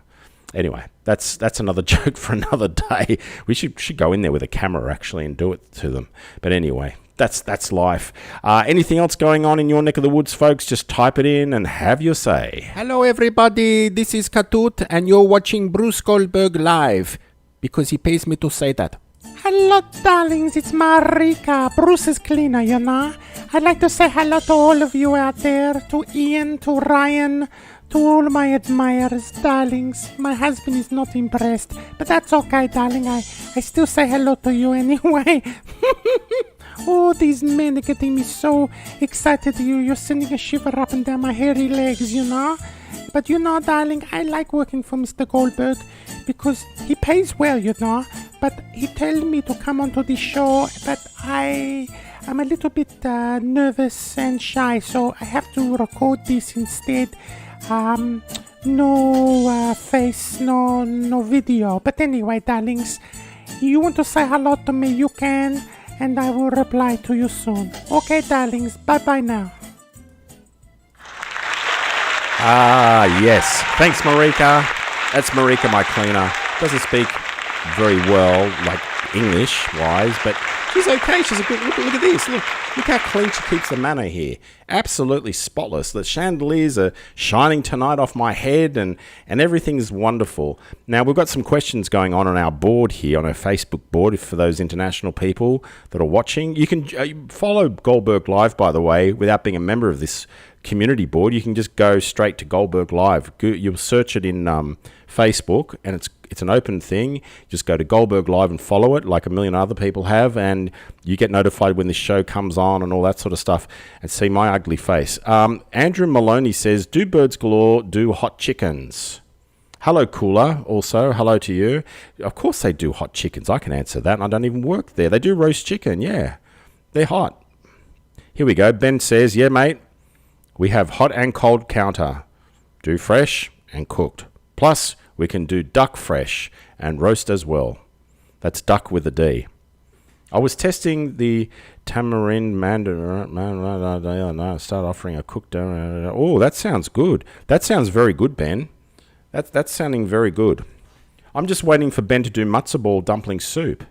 Speaker 1: Anyway, that's another joke for another day. We should go in there with a camera, actually, and do it to them. But anyway, that's life. Anything else going on in your neck of the woods, folks? Just type it in and have your say.
Speaker 13: Hello, everybody. This is Katut, and you're watching Bruce Goldberg live, because he pays me to say that.
Speaker 14: Hello, darlings. It's Marika, Bruce's cleaner, you know. I'd like to say hello to all of you out there, to Ian, to Ryan, to all my admirers, darlings. My husband is not impressed, but that's okay, darling. I still say hello to you anyway. Oh, these men are getting me so excited. You're sending a shiver up and down my hairy legs, you know. But you know, darling, I like working for Mr. Goldberg because he pays well, you know. But he told me to come onto the show, but I'm a little bit nervous and shy, so I have to record this instead. No face, no video. But anyway, darlings, you want to say hello to me, you can, and I will reply to you soon. Okay, darlings, bye-bye now.
Speaker 1: Yes. Thanks, Marika. That's Marika, my cleaner. Doesn't speak very well, like English-wise, but she's okay. She's a good... Look at this. Look how clean she keeps the manor here. Absolutely spotless. The chandeliers are shining tonight off my head, and everything's wonderful. Now, we've got some questions going on our board here, on our Facebook board, for those international people that are watching. You can follow Goldberg Live, by the way, without being a member of this community board. You can just go straight to Goldberg Live. You'll search it in Facebook, and it's an open thing. Just go to Goldberg Live and follow it, like a million other people have, and you get notified when this show comes on and all that sort of stuff, and see my ugly face. Andrew Maloney says, do Birds Galore do hot chickens? Hello, Cooler. Also, hello to you. Of course they do hot chickens. I can answer that, and I don't even work there. They do roast chicken, yeah. They're hot. Here we go. Ben says, yeah, mate. We have hot and cold counter. Do fresh and cooked. Plus, we can do duck fresh and roast as well. That's duck with a D. I was testing the tamarind mandarin. Start offering a cooked. Oh, that sounds good. That sounds very good, Ben. That's sounding very good. I'm just waiting for Ben to do matzo ball dumpling soup.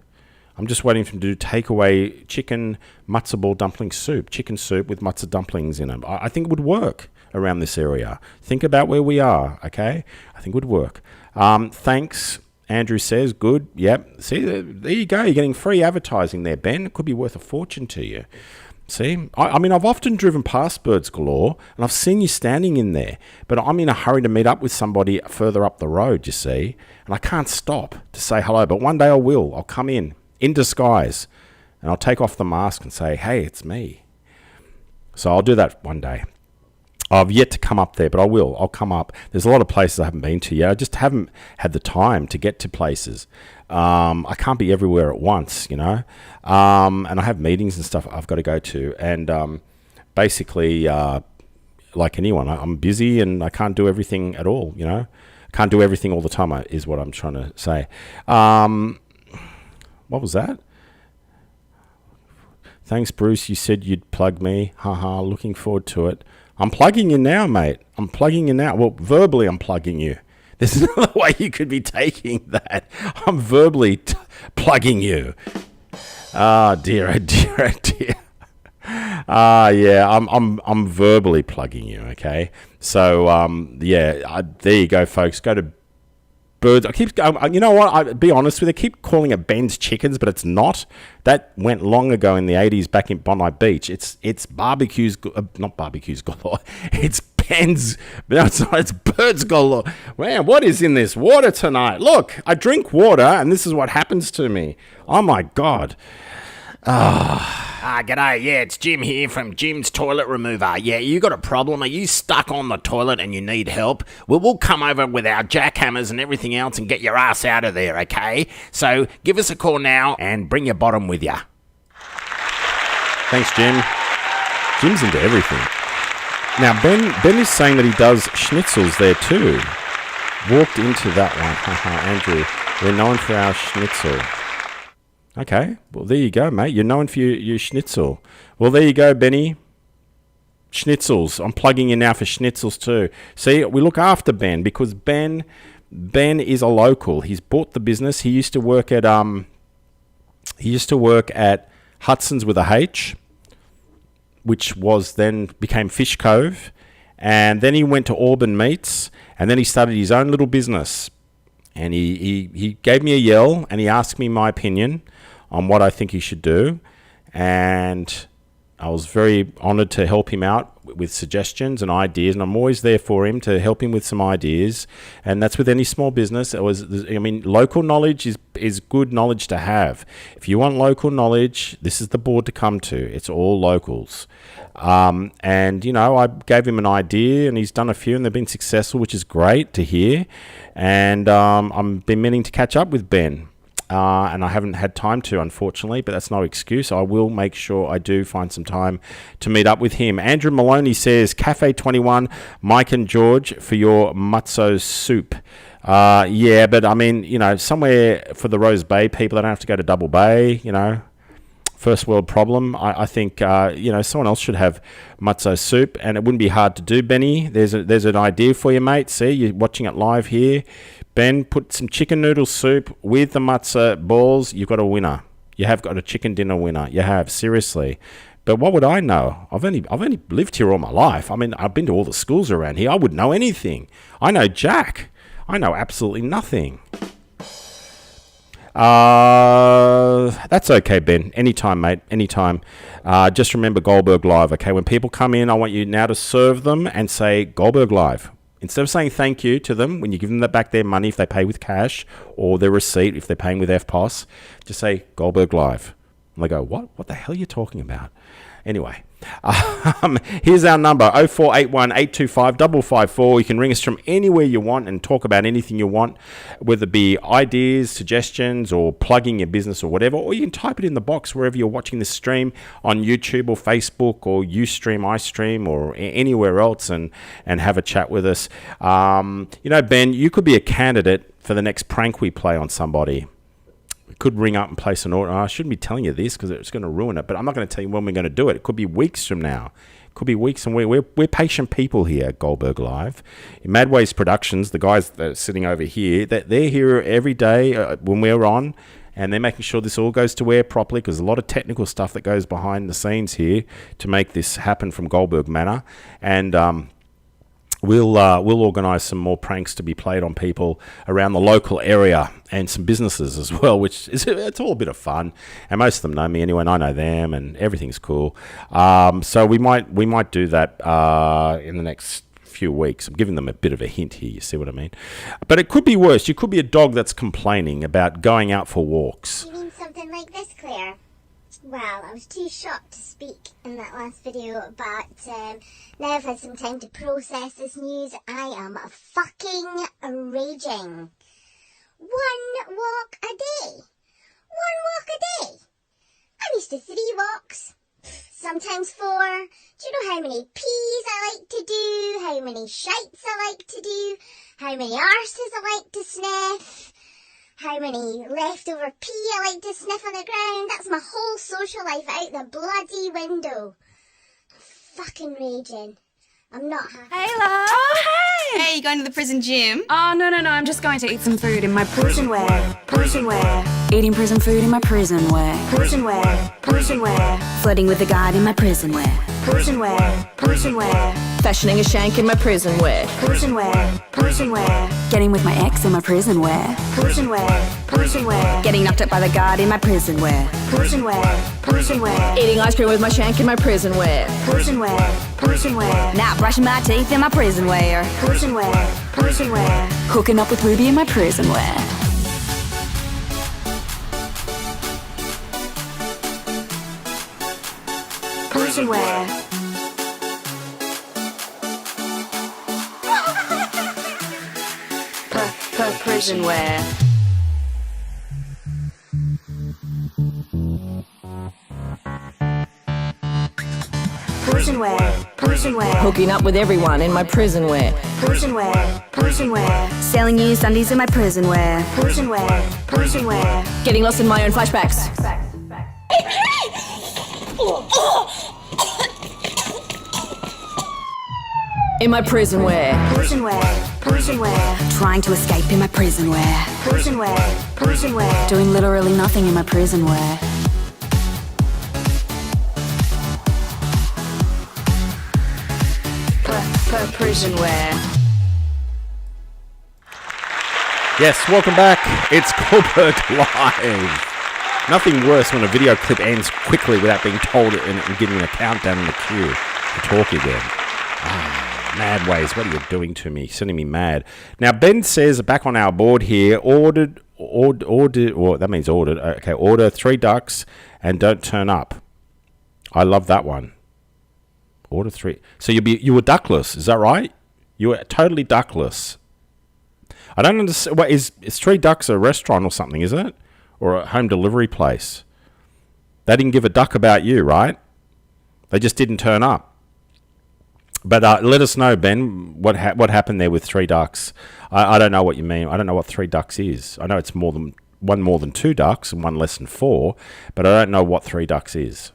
Speaker 1: I'm just waiting for him to do takeaway chicken matzo ball dumpling soup. Chicken soup with matzo dumplings in it. I think it would work around this area. Think about where we are, okay? I think it would work. Thanks, Andrew says. Good. Yep. See, there you go. You're getting free advertising there, Ben. It could be worth a fortune to you. See? I mean, I've often driven past Birds Galore, and I've seen you standing in there. But I'm in a hurry to meet up with somebody further up the road, you see. And I can't stop to say hello. But one day I will. I'll come in disguise, and I'll take off the mask and say, hey, it's me. So I'll do that one day. I've yet to come up there, but I will. I'll come up. There's a lot of places I haven't been to yet. I just haven't had the time to get to places. I can't be everywhere at once, you know. And I have meetings and stuff I've got to go to. And basically, like anyone, I'm busy and I can't do everything at all, you know. Can't do everything all the time is what I'm trying to say. What was that? Thanks, Bruce. You said you'd plug me. Haha, looking forward to it. I'm plugging you now, mate. I'm plugging you now. Well, verbally, I'm plugging you. There's another way you could be taking that. I'm verbally plugging you. Oh dear, oh dear, oh dear. Yeah, I'm verbally plugging you. Okay, so there you go, folks. Go to Birds. I keep. You know what? I'll be honest with you. I keep calling it Ben's Chickens, but it's not. That went long ago in the 80s back in Bondi Beach. It's barbecues, not barbecues galore. It's Ben's. No, it's not. It's Birds galore. Man, what is in this water tonight? Look, I drink water, and this is what happens to me. Oh my God.
Speaker 2: G'day, yeah, it's Jim here from Jim's Toilet Remover. Yeah, you got a problem? Are you stuck on the toilet and you need help? Well, we'll come over with our jackhammers and everything else and get your ass out of there, okay? So give us a call now and bring your bottom with you.
Speaker 1: Thanks, Jim. Jim's into everything. Now, Ben is saying that he does schnitzels there too. Walked into that one. Andrew, we're known for our schnitzel. Okay, well, there you go, mate. You're known for your schnitzel. Well, there you go, Benny. Schnitzels. I'm plugging you now for schnitzels too. See, we look after Ben because Ben is a local. He's bought the business. He used to work at Hudson's with a H, which was then became Fish Cove, and then he went to Auburn Meats, and then he started his own little business. And he gave me a yell, and he asked me my opinion on what I think he should do. And I was very honoured to help him out with suggestions and ideas. And I'm always there for him to help him with some ideas. And that's with any small business. Local knowledge is good knowledge to have. If you want local knowledge, this is the board to come to. It's all locals. And, you know, I gave him an idea and he's done a few and they've been successful, which is great to hear. And I've been meaning to catch up with Ben. And I haven't had time to, unfortunately, but that's no excuse. I will make sure I do find some time to meet up with him. Andrew Maloney says, Cafe 21, Mike and George for your matzo soup. Yeah, but I mean, you know, somewhere for the Rose Bay people, they don't have to go to Double Bay, you know. First world problem. I think, you know, someone else should have matzo soup, and it wouldn't be hard to do, Benny. There's an idea for you, mate. See, you're watching it live here. Ben, put some chicken noodle soup with the matzo balls. You've got a winner. You have got a chicken dinner winner. You have, seriously. But what would I know? I've only lived here all my life. I mean, I've been to all the schools around here. I wouldn't know anything. I know Jack. I know absolutely nothing. That's okay, Ben. Anytime, mate. Anytime. Just remember Goldberg Live, okay? When people come in, I want you now to serve them and say Goldberg Live. Instead of saying thank you to them when you give them back their money if they pay with cash or their receipt if they're paying with FPOS, just say Goldberg Live. And they go, what? What the hell are you talking about? Anyway, here's our number, 0481 825 554. You can ring us from anywhere you want and talk about anything you want, whether it be ideas, suggestions, or plugging your business or whatever. Or you can type it in the box wherever you're watching this stream on YouTube or Facebook or Ustream, iStream, or anywhere else and have a chat with us. You know, Ben, you could be a candidate for the next prank we play on somebody. Could ring up and place an order. I shouldn't be telling you this because it's going to ruin it, but I'm not going to tell you when we're going to do it. It could be weeks from now. It could be weeks, and we're patient people here at Goldberg Live. In Madways Productions, the guys that are sitting over here, they're here every day when we're on, and they're making sure this all goes to air properly because there's a lot of technical stuff that goes behind the scenes here to make this happen from Goldberg Manor. And we'll organise some more pranks to be played on people around the local area and some businesses as well, which it's all a bit of fun. And most of them know me anyway, and I know them, and everything's cool. So we might do that in the next few weeks. I'm giving them a bit of a hint here, you see what I mean? But it could be worse. You could be a dog that's complaining about going out for walks.
Speaker 15: You mean something like this, Claire? Well, I was too shocked to speak in that last video, but now I've had some time to process this news. I am fucking raging. 1 walk a day. 1 walk a day. I'm used to 3 walks. Sometimes 4. Do you know how many pees I like to do? How many shites I like to do? How many arses I like to sniff? How many leftover pee I like to sniff on the ground? That's my whole social life out the bloody window. I'm fucking raging. I'm not happy.
Speaker 16: Hey, love. Oh, hey. Hey, you going to the prison gym? Oh, no. I'm just going to eat some food in my prison wear. Prison wear. Eating prison food in my prison wear. Prison wear. Prison wear. Flirting with the guard in my prison wear. Prison wear. Prison wear. Fashioning a shank in my prison wear. Prison wear. Prison wear. Getting with my ex in my prison wear. Prison wear. Prison wear. Getting knocked up by the guard in my prison wear. Prison wear. Prison wear. Eating ice cream with my shank in my prison wear. Prison wear. Prison wear. Now brushing my teeth in my prison wear. Prison wear. Prison wear. Hooking up with Ruby in my prison wear. Prison wear. Prison wear. Prison wear. Prison wear. Hooking up with everyone in my prison wear. Prison wear. Prison wear. Selling used undies in my prison wear. Prison wear. Prison wear. Getting lost in my own flashbacks. In my prison wear. Prison wear. Prison wear. Trying to escape in my prison wear. Prison wear. Prison wear. Doing literally nothing in my prison wear. Prison wear.
Speaker 1: Yes, welcome back. It's Goldberg Live. Nothing worse when a video clip ends quickly without being told and getting a countdown in the queue to talk again. Mad Ways, what are you doing to me? Sending me mad. Now, Ben says, back on our board here, order, that means ordered. Okay, order 3 ducks and don't turn up. I love that one. Order 3. So you were duckless, is that right? You were totally duckless. I don't understand. What is 3 Ducks a restaurant or something, is it? Or a home delivery place? They didn't give a duck about you, right? They just didn't turn up. But let us know, Ben, what happened there with 3 ducks. I don't know what you mean. I don't know what 3 ducks is. I know it's more than 2 ducks and 1 less than 4, but I don't know what 3 ducks is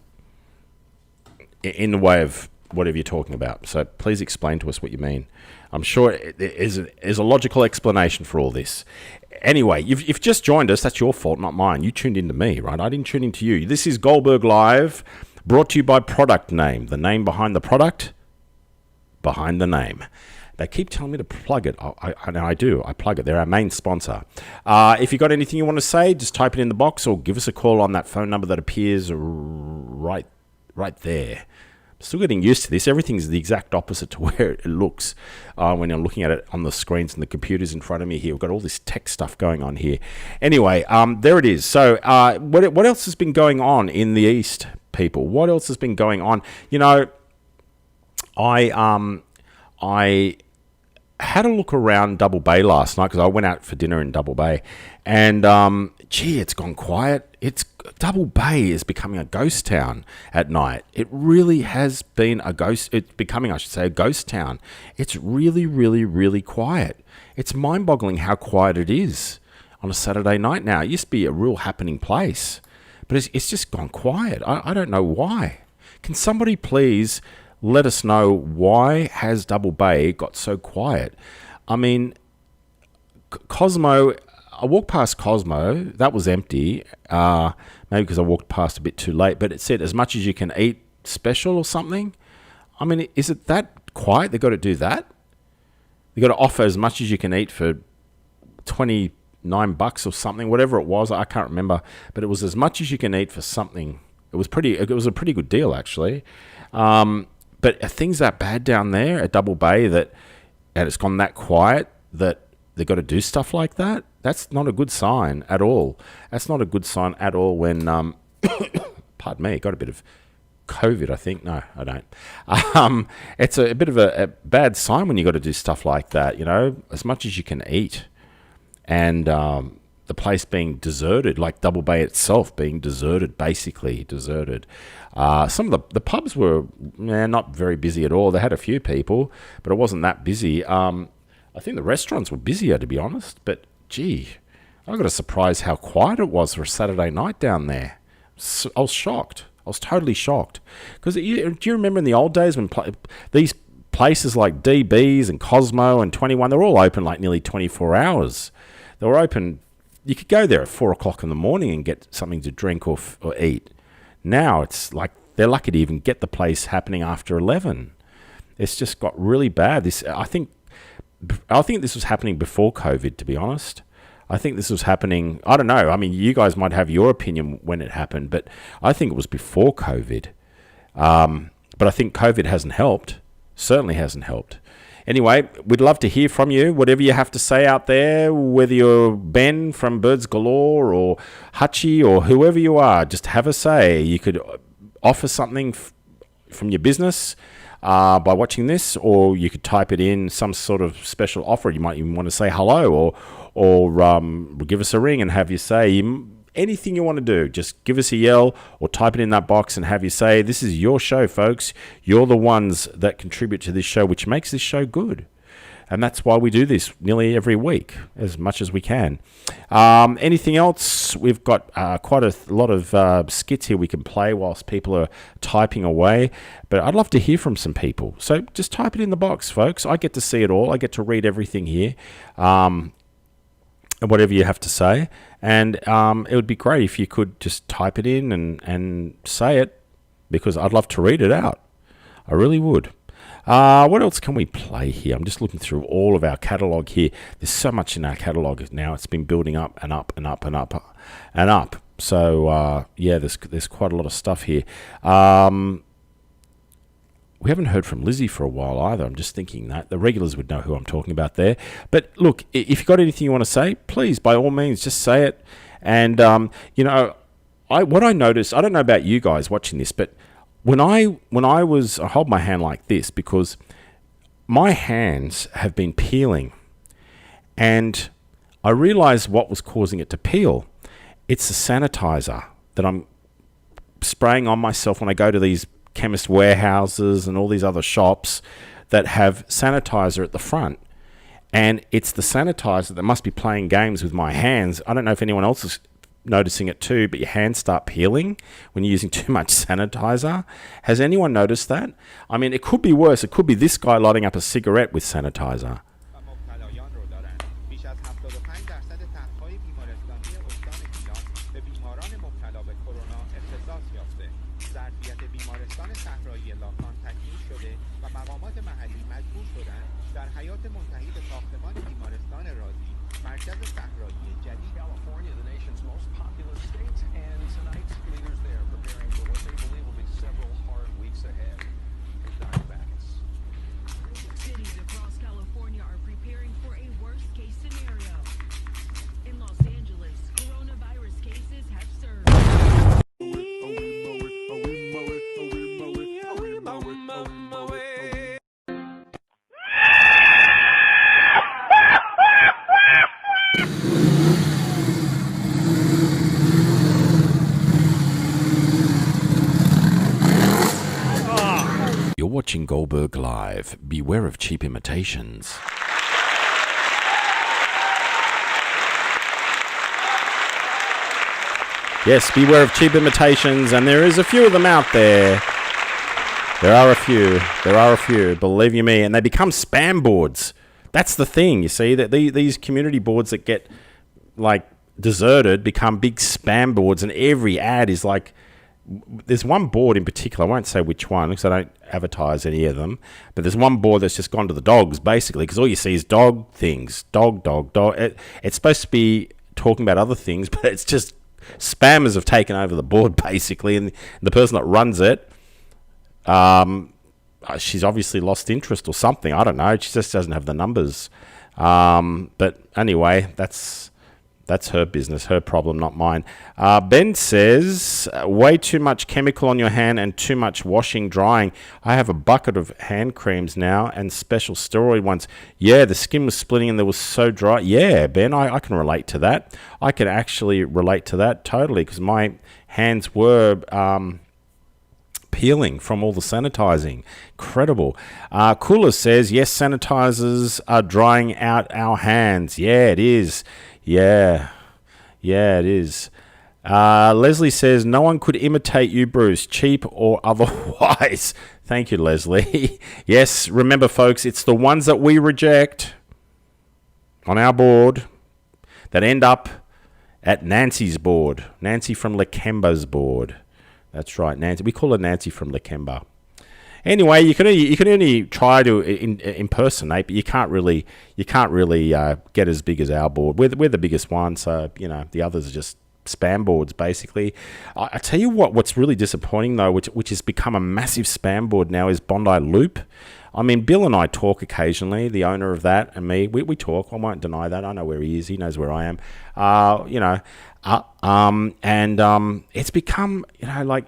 Speaker 1: in the way of whatever you're talking about. So please explain to us what you mean. I'm sure there's a logical explanation for all this. Anyway, you've just joined us. That's your fault, not mine. You tuned into me, right? I didn't tune into you. This is Goldberg Live, brought to you by Product Name. The name behind the product, behind the name. They keep telling me to plug it. I do. I plug it. They're our main sponsor. If you got anything you want to say, just type it in the box or give us a call on that phone number that appears right there. Still getting used to this. Everything's the exact opposite to where it looks when you're looking at it on the screens and the computers in front of me here. We've got all this tech stuff going on here. Anyway, there it is. So what else has been going on in the East, people? What else has been going on? You know, I had a look around Double Bay last night because I went out for dinner in Double Bay, and it's gone quiet. Double Bay is becoming a ghost town at night. It really has been a ghost. It's becoming, I should say, a ghost town. It's really, really, really quiet. It's mind-boggling how quiet it is on a Saturday night now. It used to be a real happening place, but it's just gone quiet. I don't know why. Can somebody please let us know why has Double Bay got so quiet? I mean, Cosmo, I walked past Cosmo, that was empty, maybe because I walked past a bit too late, but it said as much as you can eat special or something. I mean, is it that quiet? They've got to do that? They've got to offer as much as you can eat for $29 or something, whatever it was, I can't remember, but it was as much as you can eat for something. It was a pretty good deal, actually. But are things that bad down there at Double Bay and it's gone that quiet that they've got to do stuff like that? That's not a good sign at all. That's not a good sign at all when, pardon me, got a bit of COVID, I think. No, I don't. It's a bit of a bad sign when you got to do stuff like that, you know, as much as you can eat. And the place being deserted, like Double Bay itself being deserted, basically deserted. Some of the pubs were not very busy at all. They had a few people, but it wasn't that busy. I think the restaurants were busier, to be honest. But, gee, I got a surprise how quiet it was for a Saturday night down there. I was shocked. I was totally shocked. Because do you remember in the old days when these places like DB's and Cosmo and 21, they're all open like nearly 24 hours. They were open. You could go there at 4 o'clock in the morning and get something to drink or eat. Now it's like they're lucky to even get the place happening after 11. It's just got really bad. I think this was happening before COVID, to be honest. I think this was happening, I don't know. I mean, you guys might have your opinion when it happened, but I think it was before COVID. But I think COVID hasn't helped. Certainly hasn't helped. Anyway, we'd love to hear from you. Whatever you have to say out there, whether you're Ben from Birds Galore or Hutchie or whoever you are, just have a say. You could offer something from your business by watching this, or you could type it in some sort of special offer. You might even want to say hello or give us a ring and have you say anything you want to do. Just give us a yell or type it in that box and have you say, this is your show, folks. You're the ones that contribute to this show, which makes this show good. And that's why we do this nearly every week, as much as we can. Anything else? We've got quite a lot of skits here we can play whilst people are typing away. But I'd love to hear from some people. So just type it in the box, folks. I get to see it all. I get to read everything here. Whatever you have to say. And it would be great if you could just type it in and say it, because I'd love to read it out. I really would. What else can we play here? I'm just looking through all of our catalogue here. There's so much in our catalogue now. It's been building up and up and up and up and up. So, yeah, there's quite a lot of stuff here. We haven't heard from Lizzie for a while either. I'm just thinking that the regulars would know who I'm talking about there. But look, if you've got anything you want to say, please, by all means, just say it. And, what I noticed, I don't know about you guys watching this, but when I hold my hand like this because my hands have been peeling, and I realized what was causing it to peel. It's the sanitizer that I'm spraying on myself when I go to these chemist warehouses and all these other shops that have sanitizer at the front. And it's the sanitizer that must be playing games with my hands. I don't know if anyone else is noticing it too, but your hands start peeling when you're using too much sanitizer. Has anyone noticed that? I mean, it could be worse. It could be this guy lighting up a cigarette with sanitizer. Watching Goldberg Live. Beware of cheap imitations. Yes, beware of cheap imitations, and there is a few of them out there. There are a few, believe you me, and they become spam boards. That's the thing, you see, that these community boards that get, like, deserted become big spam boards, and every ad is like, there's one board in particular, I won't say which one because I don't advertise any of them, but there's one board that's just gone to the dogs, basically, because all you see is dog things. Dog. It's supposed to be talking about other things, but it's just spammers have taken over the board, basically, and the person that runs it, she's obviously lost interest or something. I don't know. She just doesn't have the numbers. But anyway, that's her business, her problem, not mine. Ben says, way too much chemical on your hand and too much washing, drying. I have a bucket of hand creams now and special steroid ones. Yeah, the skin was splitting and they were so dry. Yeah, Ben, I can relate to that. I can actually relate to that totally because my hands were peeling from all the sanitizing. Incredible. Cooler says, yes, sanitizers are drying out our hands. Yeah, it is. Yeah, it is. Leslie says, no one could imitate you, Bruce, cheap or otherwise. Thank you, Leslie. Yes, remember, folks, it's the ones that we reject on our board that end up at Nancy's board. Nancy from Lakemba's board. That's right, Nancy. We call her Nancy from Lakemba. Anyway, you can only try to impersonate, but you can't really get as big as our board. We're the biggest one, so the others are just spam boards basically. I tell you what's really disappointing though, which has become a massive spam board now, is Bondi Loop. I mean, Bill and I talk occasionally, the owner of that and me. We talk. I won't deny that. I know where he is. He knows where I am. It's become like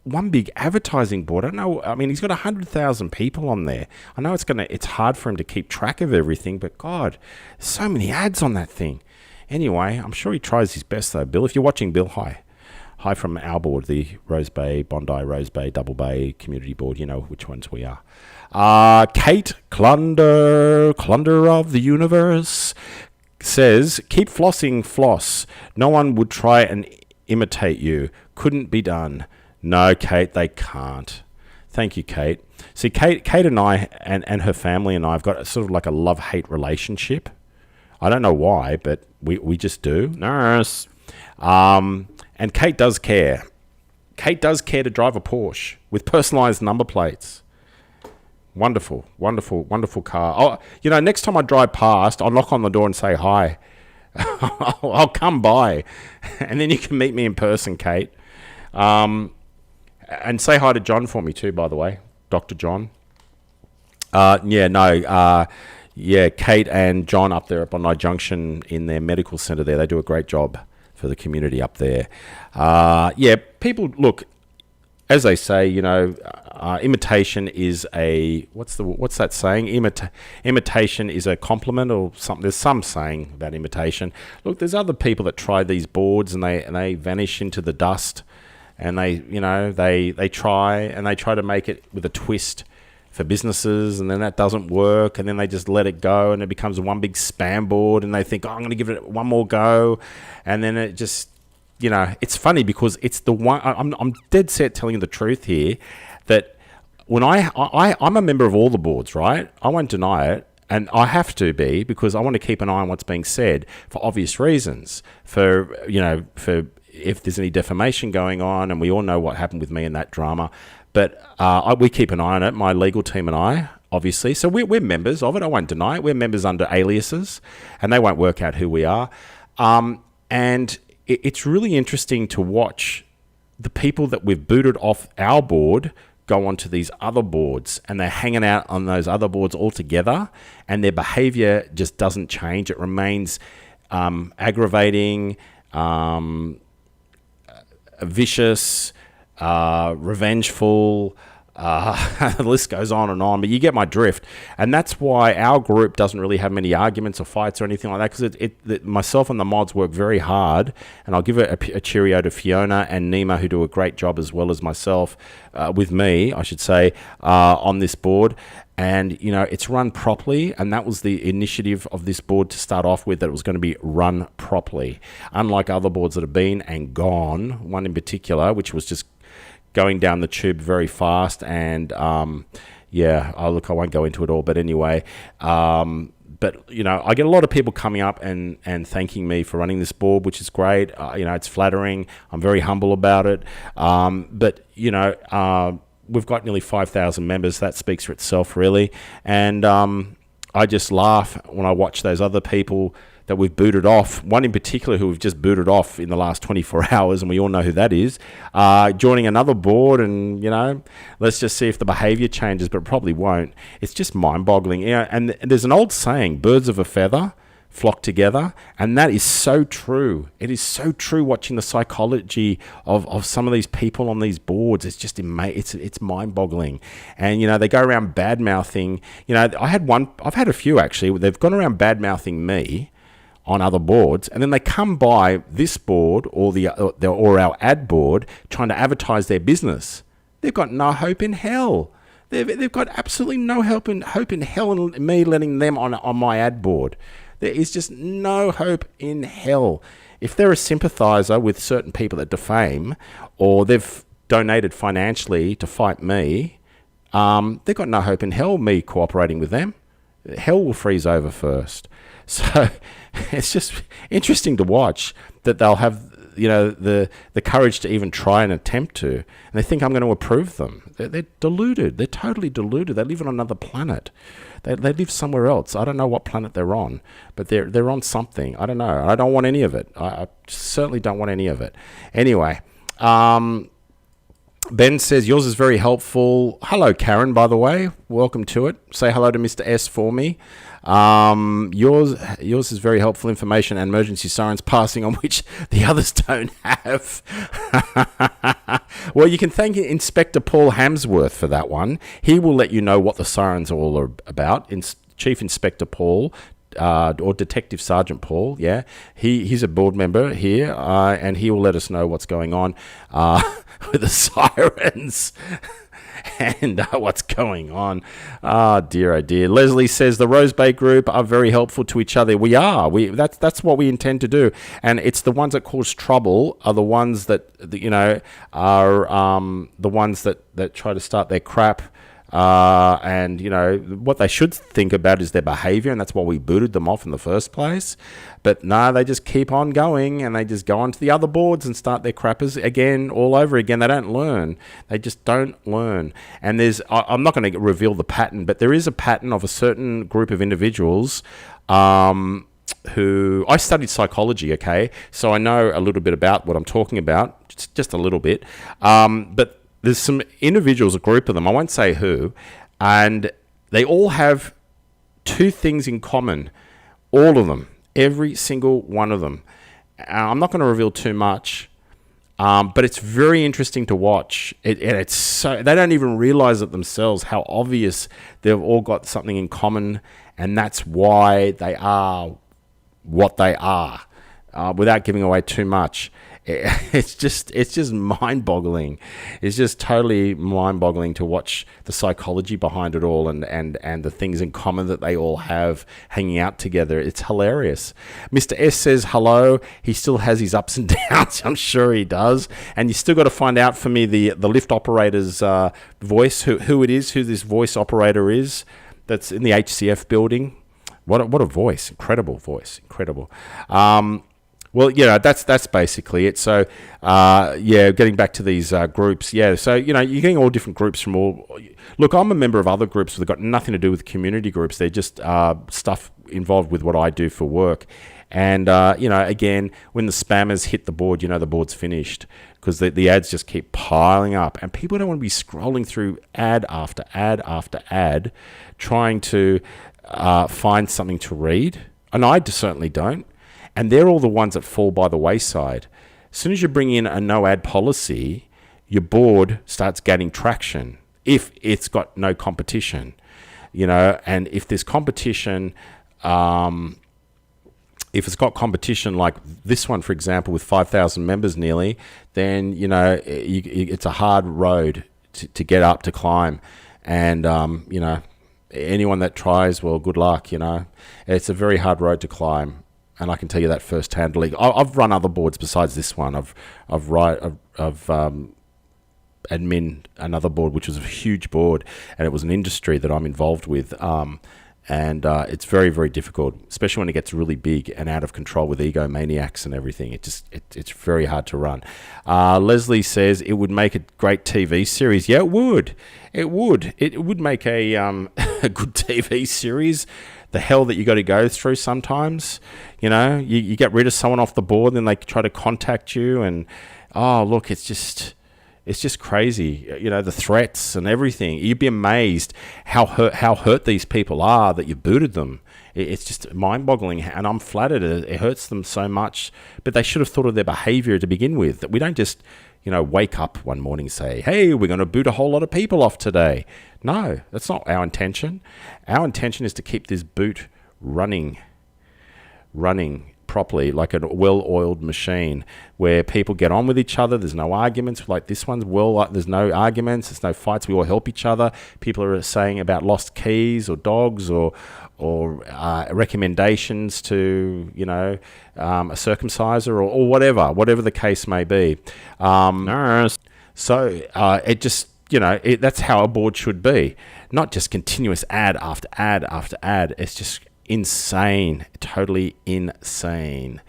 Speaker 1: one big advertising board. I don't know. I mean, he's got 100,000 people on there. I know it's hard for him to keep track of everything, but God, so many ads on that thing. Anyway, I'm sure he tries his best though, Bill. If you're watching, Bill, hi. Hi from our board, the Rose Bay, Bondi, Rose Bay, Double Bay Community Board. You know which ones we are. Kate, Clunder of the Universe, says, keep flossing, floss. No one would try and imitate you. Couldn't be done. No, Kate, they can't. Thank you, Kate. See, Kate and I and her family and I have got sort of like a love-hate relationship. I don't know why, but we just do. Nurse. And Kate does care. Kate does care to drive a Porsche with personalised number plates. Wonderful, wonderful, wonderful car. Next time I drive past, I'll knock on the door and say hi. I'll come by, and then you can meet me in person, Kate. And say hi to John for me too, by the way, Dr. John. Kate and John up there at Bondi Junction in their medical centre there. They do a great job for the community up there. People, look, as they say, imitation is a, what's that saying? Imitation is a compliment or something. There's some saying about imitation. Look, there's other people that try these boards and they vanish into the dust, and they try to make it with a twist for businesses, and then that doesn't work, and then they just let it go, and it becomes one big spam board, and they think, I'm going to give it one more go, and then it just, it's funny because it's the one. I'm dead set telling you the truth here, that when I'm a member of all the boards, right? I won't deny it, and I have to be, because I want to keep an eye on what's being said for obvious reasons, for if there's any defamation going on, and we all know what happened with me in that drama. But we keep an eye on it, my legal team and I, obviously. So we're members of it. I won't deny it. We're members under aliases, and they won't work out who we are. And it's really interesting to watch the people that we've booted off our board go onto these other boards, and they're hanging out on those other boards altogether, and their behaviour just doesn't change. It remains aggravating, vicious, revengeful, the list goes on, but you get my drift. And that's why our group doesn't really have many arguments or fights or anything like that, because myself and the mods work very hard, and I'll give a cheerio to Fiona and Nima, who do a great job, as well as myself, with me, I should say, on this board. And, it's run properly, and that was the initiative of this board to start off with, that it was going to be run properly. Unlike other boards that have been and gone, one in particular, which was just going down the tube very fast, and I won't go into it all, but anyway, but I get a lot of people coming up and thanking me for running this board, which is great. It's flattering. I'm very humble about it. But we've got nearly 5,000 members. That speaks for itself, really. And I just laugh when I watch those other people that we've booted off, one in particular who we've just booted off in the last 24 hours, and we all know who that is, joining another board, and, let's just see if the behaviour changes, but it probably won't. It's just mind-boggling. And there's an old saying, birds of a feather flock together, and that is so true. It is so true, watching the psychology of some of these people on these boards. It's just it's mind-boggling. And they go around bad-mouthing. I've had a few actually. They've gone around bad-mouthing me on other boards, and then they come by this board or our ad board trying to advertise their business. They've got no hope in hell. They've got absolutely no hope in hell in me letting them on my ad board. There is just no hope in hell if they're a sympathiser with certain people that defame, or they've donated financially to fight me, they've got no hope in hell me cooperating with them. Hell will freeze over first. So it's just interesting to watch that they'll have, the courage to even try and attempt to, and they think I'm going to approve them. They're deluded. They're totally deluded. They live on another planet. They live somewhere else. I don't know what planet they're on, but they're on something. I don't know. I don't want any of it. I certainly don't want any of it. Anyway, Ben says, yours is very helpful. Hello, Karen, by the way. Welcome to it. Say hello to Mr. S for me. Yours is very helpful information and emergency sirens passing on which the others don't have. Well, you can thank Inspector Paul Hamsworth for that one. He will let you know what the sirens are all about. Chief Inspector Paul, or Detective Sergeant Paul, yeah. He's a board member here, and he will let us know what's going on with the sirens. And what's going on? Oh dear, oh dear. Leslie says the Rose Bay group are very helpful to each other. We are. That's what we intend to do. And it's the ones that cause trouble are the ones that are the ones that try to start their crap. And what they should think about is their behavior, and that's why we booted them off in the first place. But no, they just keep on going, and they just go on to the other boards and start their crappers again, all over again. They don't learn. They just don't learn. And I'm not going to reveal the pattern, but there is a pattern of a certain group of individuals who I studied psychology, okay? So I know a little bit about what I'm talking about, just a little bit. But there's some individuals, a group of them, I won't say who, and they all have two things in common. All of them. Every single one of them. I'm not going to reveal too much, but it's very interesting to watch. It's so they don't even realize it themselves how obvious they've all got something in common, and that's why they are what they are, without giving away too much. It's just mind-boggling. It's just totally mind-boggling to watch the psychology behind it all and the things in common that they all have hanging out together. It's hilarious. Mr. S says hello. He still has his ups and downs. I'm sure he does. And you still got to find out for me the lift operator's voice, who it is, who this voice operator is that's in the HCF building. What a voice. Incredible voice. Incredible. Well, that's basically it. So, getting back to these groups, so, you're getting all different groups from all... Look, I'm a member of other groups that have got nothing to do with community groups. They're just stuff involved with what I do for work. And, again, when the spammers hit the board, the board's finished because the ads just keep piling up. And people don't want to be scrolling through ad after ad after ad trying to find something to read. And I certainly don't. And they're all the ones that fall by the wayside. As soon as you bring in a no-ad policy, your board starts gaining traction if it's got no competition. And if there's competition, if it's got competition like this one, for example, with 5,000 members nearly, then, it's a hard road to get up, to climb. And, anyone that tries, well, good luck, It's a very hard road to climb. And I can tell you that firsthand. I've run other boards besides this one. I've admin another board, which was a huge board, and it was an industry that I'm involved with. And it's very, very difficult, especially when it gets really big and out of control with egomaniacs and everything. It's very hard to run. Leslie says it would make a great TV series. Yeah, it would. It would make a good TV series. The hell that you got to go through sometimes, you get rid of someone off the board, then they try to contact you, and look, it's just crazy. The threats and everything. You'd be amazed how hurt these people are that you booted them. It's just mind-boggling, and I'm flattered. It hurts them so much, but they should have thought of their behaviour to begin with. That we don't just wake up one morning and say, hey, we're going to boot a whole lot of people off today. No, that's not our intention. Our intention is to keep this boot running properly, like a well-oiled machine where people get on with each other. There's no arguments like this one's. There's no arguments. There's no fights. We all help each other. People are saying about lost keys or dogs or recommendations to, a circumciser or whatever the case may be. So it just, that's how a board should be. Not just continuous ad after ad after ad. It's just insane, totally insane.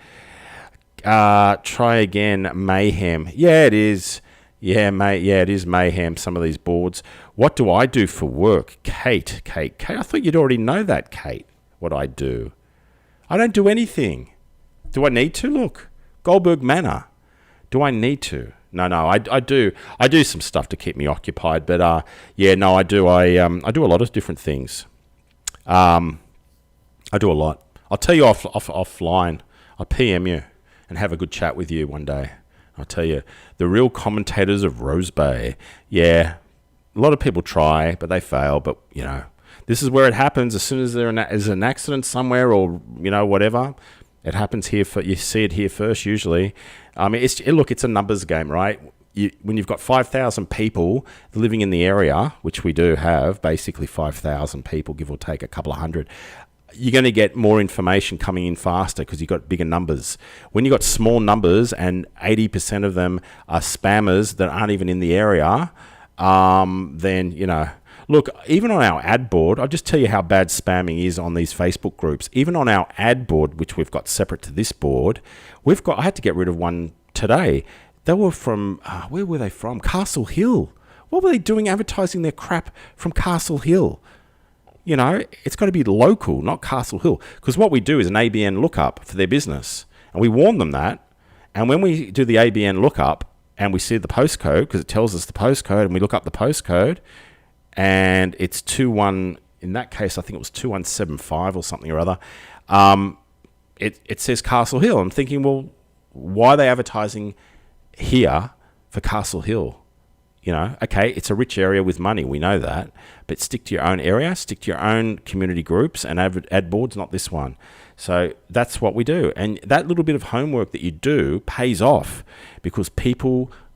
Speaker 1: Try again, mayhem. Yeah, it is. Yeah, mate. Yeah, it is mayhem. Some of these boards. What do I do for work, Kate? I thought you'd already know that, Kate. What I do? I don't do anything. Do I need to? Look, Goldberg Manor. Do I need to? No, I do. I do some stuff to keep me occupied, but I do. I do a lot of different things. I do a lot. I'll tell you offline. I'll PM you and have a good chat with you one day. I'll tell you, the real commentators of Rose Bay. Yeah, a lot of people try, but they fail. But, this is where it happens. As soon as there is an accident somewhere or, whatever, it happens here. You see it here first, usually. I mean, it's a numbers game, right? When you've got 5,000 people living in the area, which we do have, basically 5,000 people, give or take a couple of hundred, you're going to get more information coming in faster because you've got bigger numbers. When you've got small numbers and 80% of them are spammers that aren't even in the area, then, look, even on our ad board, I'll just tell you how bad spamming is on these Facebook groups. Even on our ad board, which we've got separate to this board, I had to get rid of one today. They were from, where were they from? Castle Hill. What were they doing advertising their crap from Castle Hill? It's got to be local, not Castle Hill. Because what we do is an ABN lookup for their business. And we warn them that. And when we do the ABN lookup and we see the postcode, because it tells us the postcode, and we look up the postcode, and it's 21, in that case, I think it was 2175 or something or other. It says Castle Hill. I'm thinking, well, why are they advertising here for Castle Hill? Okay, it's a rich area with money. We know that. But stick to your own area, stick to your own community groups and ad boards, not this one. So that's what we do. And that little bit of homework that you do pays off because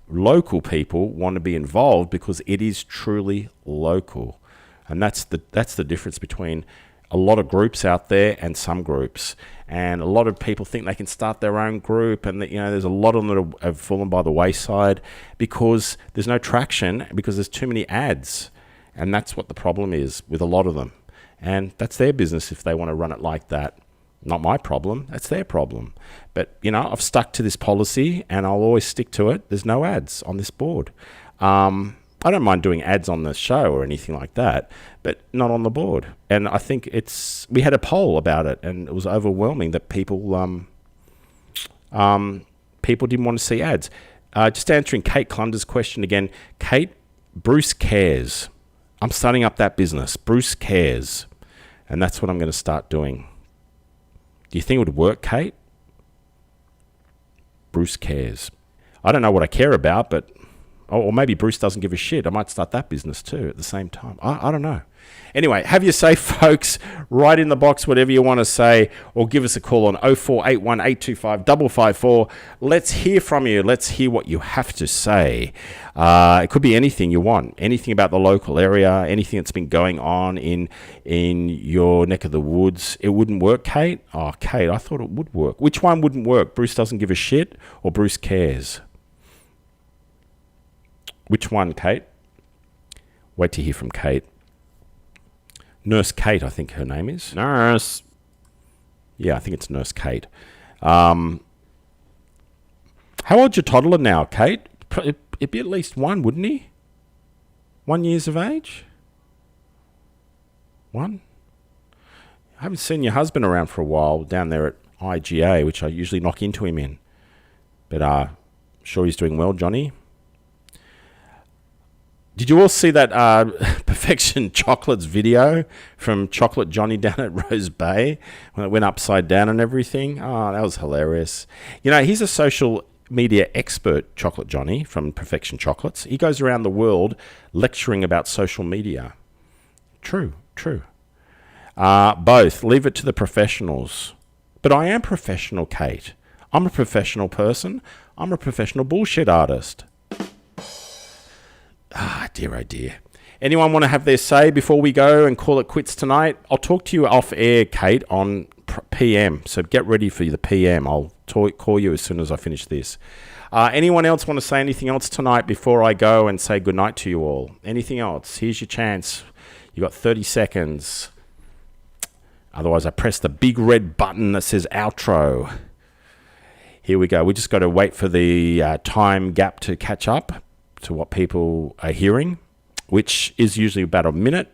Speaker 1: local people want to be involved because it is truly local. And that's the difference between a lot of groups out there and some groups. And a lot of people think they can start their own group, and that there's a lot of them that have fallen by the wayside because there's no traction, because there's too many ads. And that's what the problem is with a lot of them. And that's their business if they want to run it like that. Not my problem. That's their problem. But, I've stuck to this policy and I'll always stick to it. There's no ads on this board. I don't mind doing ads on the show or anything like that, but not on the board. And I think we had a poll about it, and it was overwhelming that people didn't want to see ads. Just answering Kate Clunder's question again. Kate, Bruce cares. I'm starting up that business. Bruce cares. And that's what I'm going to start doing. Do you think it would work, Kate? Bruce cares. I don't know what I care about, but... Or maybe Bruce doesn't give a shit. I might start that business too at the same time. I don't know. Anyway, have your say, folks. Write in the box whatever you want to say, or give us a call on 0481 825 554. Let's hear from you. Let's hear what you have to say. It could be anything you want, anything about the local area, anything that's been going on in your neck of the woods. It wouldn't work, Kate? Oh, Kate, I thought it would work. Which one wouldn't work? Bruce doesn't give a shit, or Bruce cares? Which one, Kate? Wait to hear from Kate. Nurse Kate, I think her name is. Nurse. Yeah, I think it's Nurse Kate. How old's your toddler now, Kate? It'd be at least one, wouldn't he? 1 year of age? One? I haven't seen your husband around for a while down there at IGA, which I usually knock into him in. But sure he's doing well, Johnny. Did you all see that Perfection Chocolates video from Chocolate Johnny down at Rose Bay when it went upside down and everything? Oh, that was hilarious. He's a social media expert, Chocolate Johnny from Perfection Chocolates. He goes around the world lecturing about social media. True. Both. Leave it to the professionals. But I am professional, Kate. I'm a professional person. I'm a professional bullshit artist. Ah, dear, oh dear. Anyone want to have their say before we go and call it quits tonight? I'll talk to you off air, Kate, on PM. So get ready for the PM. I'll call you as soon as I finish this. Anyone else want to say anything else tonight before I go and say goodnight to you all? Anything else? Here's your chance. You got 30 seconds. Otherwise, I press the big red button that says outro. Here we go. We just got to wait for the time gap to catch up to what people are hearing, which is usually about a minute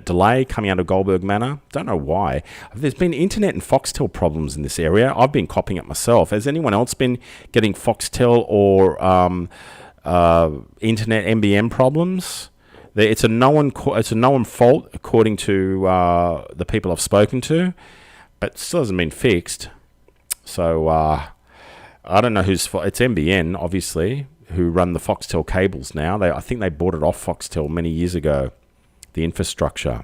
Speaker 1: delay coming out of Goldberg Manor. Don't know why. There's been internet and Foxtel problems in this area. I've been copying it myself. Has anyone else been getting Foxtel or internet NBN problems? It's a no-one fault according to the people I've spoken to, but it still hasn't been fixed. So I don't know whose fault. It's NBN, obviously, who run the Foxtel cables now. I think they bought it off Foxtel many years ago, the infrastructure.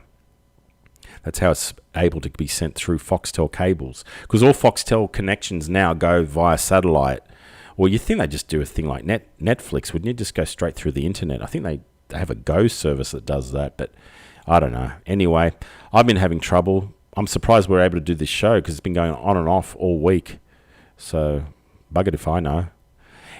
Speaker 1: That's how it's able to be sent through Foxtel cables. Because all Foxtel connections now go via satellite. Well, you think they just do a thing like Netflix, wouldn't you? Just go straight through the internet. I think they have a Go service that does that, but I don't know. Anyway, I've been having trouble. I'm surprised we're able to do this show because it's been going on and off all week. So, buggered if I know.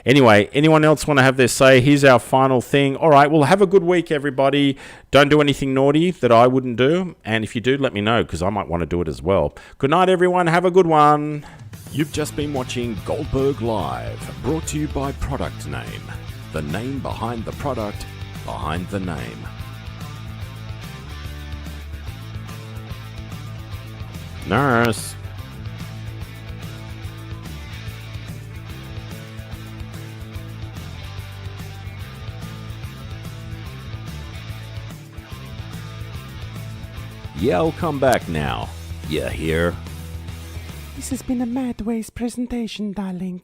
Speaker 1: Anyway, anyone else want to have their say? Here's our final thing. All right, well, have a good week, everybody. Don't do anything naughty that I wouldn't do. And if you do, let me know, because I might want to do it as well. Good night, everyone. Have a good one.
Speaker 17: You've just been watching Goldberg Live, brought to you by Product Name. The name behind the product, behind the name.
Speaker 1: Nurse. Yeah, I'll come back now. You hear?
Speaker 14: This has been a Mad Ways presentation, darling.